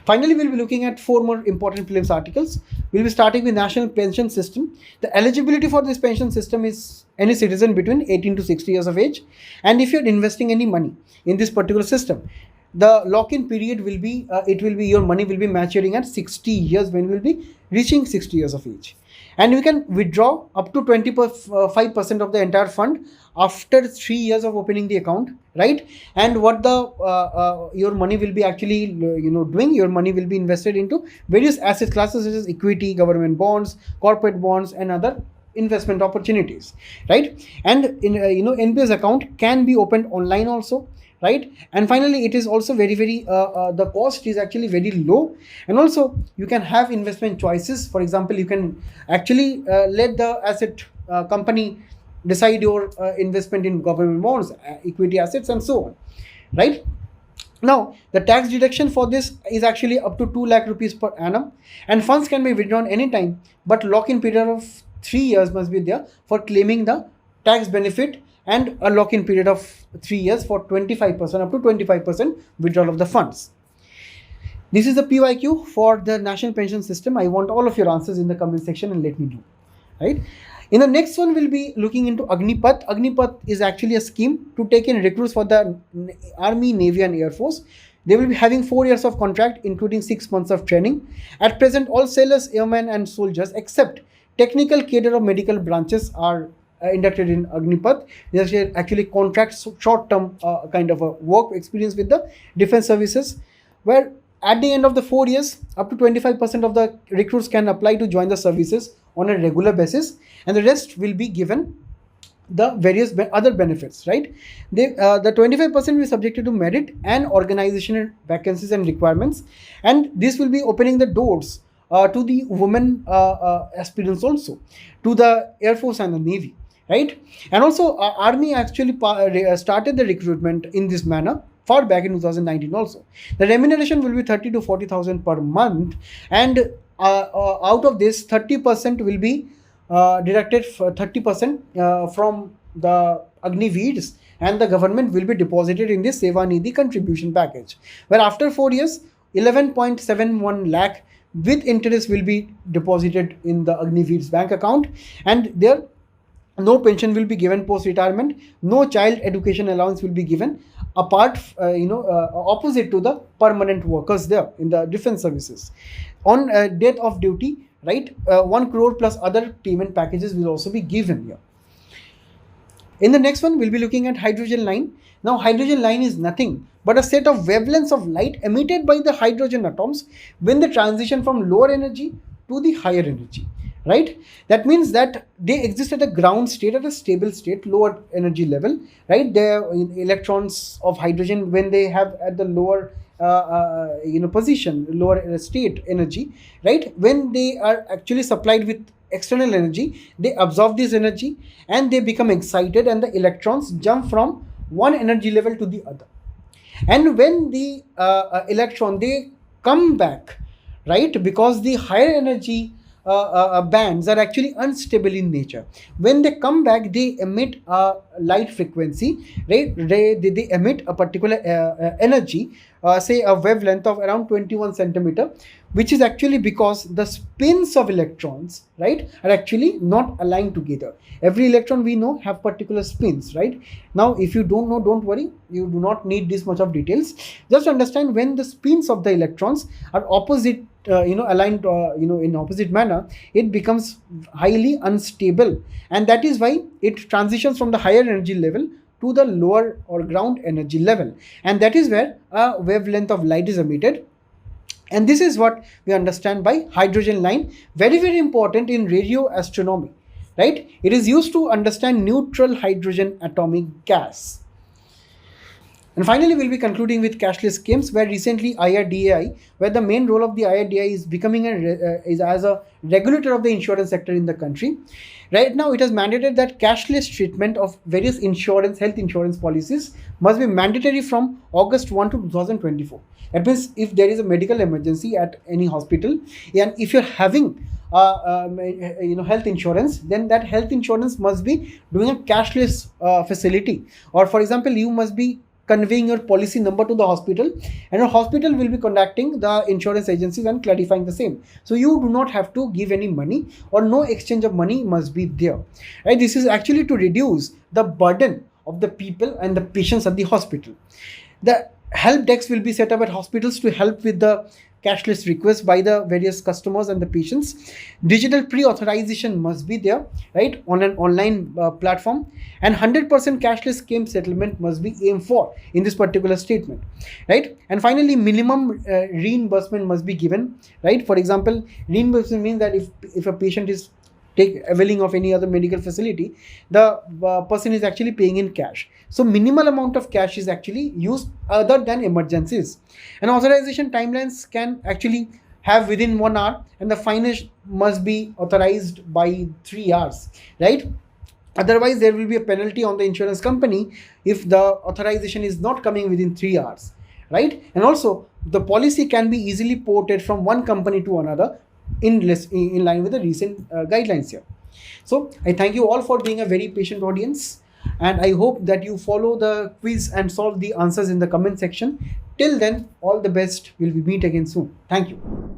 Finally, we'll be looking at 4 more important prelims articles. We'll be starting with national pension system. The eligibility for this pension system is any citizen between 18 to 60 years of age. And if you're investing any money in this particular system, the lock-in period will be, your money will be maturing at 60 years when we'll be reaching 60 years of age. And we can withdraw up to 25% of the entire fund after 3 years of opening the account, right? And what the your money will be actually doing, your money will be invested into various asset classes such as equity, government bonds, corporate bonds, and other investment opportunities, right? And in NPS account can be opened online also, right? And finally, it is also very the cost is actually very low, and also you can have investment choices. For example, you can actually let the asset company decide your investment in government bonds, equity assets, and so on, right? Now, the tax deduction for this is actually up to 2 lakh rupees per annum, and funds can be withdrawn anytime, but lock-in period of 3 years must be there for claiming the tax benefit and a lock-in period of 3 years for 25%, up to 25% withdrawal of the funds. This is the PYQ for the national pension system. I want all of your answers in the comment section and let me know. Right? In the next one, we'll be looking into Agnipath. Agnipath is actually a scheme to take in recruits for the Army, Navy and Air Force. They will be having 4 years of contract, including 6 months of training. At present, all sailors, airmen and soldiers except technical cadre of medical branches are inducted in Agnipath. These are actually contract short-term kind of a work experience with the defense services, where at the end of the 4 years, up to 25% of the recruits can apply to join the services on a regular basis, and the rest will be given the various other benefits, right? The 25% will be subjected to merit and organizational vacancies and requirements, and this will be opening the doors to the women aspirants also, to the Air Force and the Navy, right? And also Army actually started the recruitment in this manner far back in 2019 also. The remuneration will be 30 to 40,000 per month, and out of this 30% will be deducted for 30% from the Agniveers, and the government will be deposited in this Seva Nidhi contribution package, where after 4 years 11.71 lakh with interest will be deposited in the Agniveers bank account, and there no pension will be given post retirement, no child education allowance will be given, apart opposite to the permanent workers there in the defense services. On death of duty, right, 1 crore plus other payment packages will also be given here. In the next one, we'll be looking at hydrogen line. Now, hydrogen line is nothing but a set of wavelengths of light emitted by the hydrogen atoms when they transition from lower energy to the higher energy, right? That means that they exist at a ground state, at a stable state, lower energy level, right? The electrons of hydrogen, when they have at the lower position, lower state energy, right? When they are actually supplied with external energy, they absorb this energy and they become excited, and the electrons jump from one energy level to the other. And when the electron, they come back, right? Because the higher energy bands are actually unstable in nature. When they come back, they emit a light frequency, right? They emit a particular energy, say a wavelength of around 21 centimeter, which is actually because the spins of electrons, right, are actually not aligned together. Every electron we know have particular spins, right? Now, if you don't know, don't worry, you do not need this much of details. Just understand, when the spins of the electrons are opposite, aligned, in opposite manner, it becomes highly unstable, and that is why it transitions from the higher energy level to the lower or ground energy level, and that is where a wavelength of light is emitted. And this is what we understand by hydrogen line. Very, very important in radio astronomy, right? It is used to understand neutral hydrogen atomic gas. And finally, we'll be concluding with cashless schemes, where recently IRDAI, where the main role of the IRDAI is becoming is as a regulator of the insurance sector in the country. Right now, it has mandated that cashless treatment of various health insurance policies must be mandatory from August 1 to 2024. That means if there is a medical emergency at any hospital, and if you're having health insurance, then that health insurance must be doing a cashless facility. Or for example, you must be conveying your policy number to the hospital, and a hospital will be contacting the insurance agencies and clarifying the same. So you do not have to give any money, or no exchange of money must be there, right? This is actually to reduce the burden of the people and the patients at the hospital. The help desk will be set up at hospitals to help with the cashless requests by the various customers and the patients. Digital pre-authorization must be there, right, on an online platform, and 100% cashless claim settlement must be aimed for in this particular statement, right? And finally, minimum reimbursement must be given, right? For example, reimbursement means that if a patient is availing of any other medical facility, the person is actually paying in cash. So minimal amount of cash is actually used other than emergencies. And authorization timelines can actually have within 1 hour, and the finish must be authorized by 3 hours, right? Otherwise, there will be a penalty on the insurance company if the authorization is not coming within 3 hours, right? And also, the policy can be easily ported from one company to another in line with the recent guidelines here. So I thank you all for being a very patient audience. and I hope that you follow the quiz and solve the answers in the comment section. Till then, all the best. We'll meet again soon. Thank you.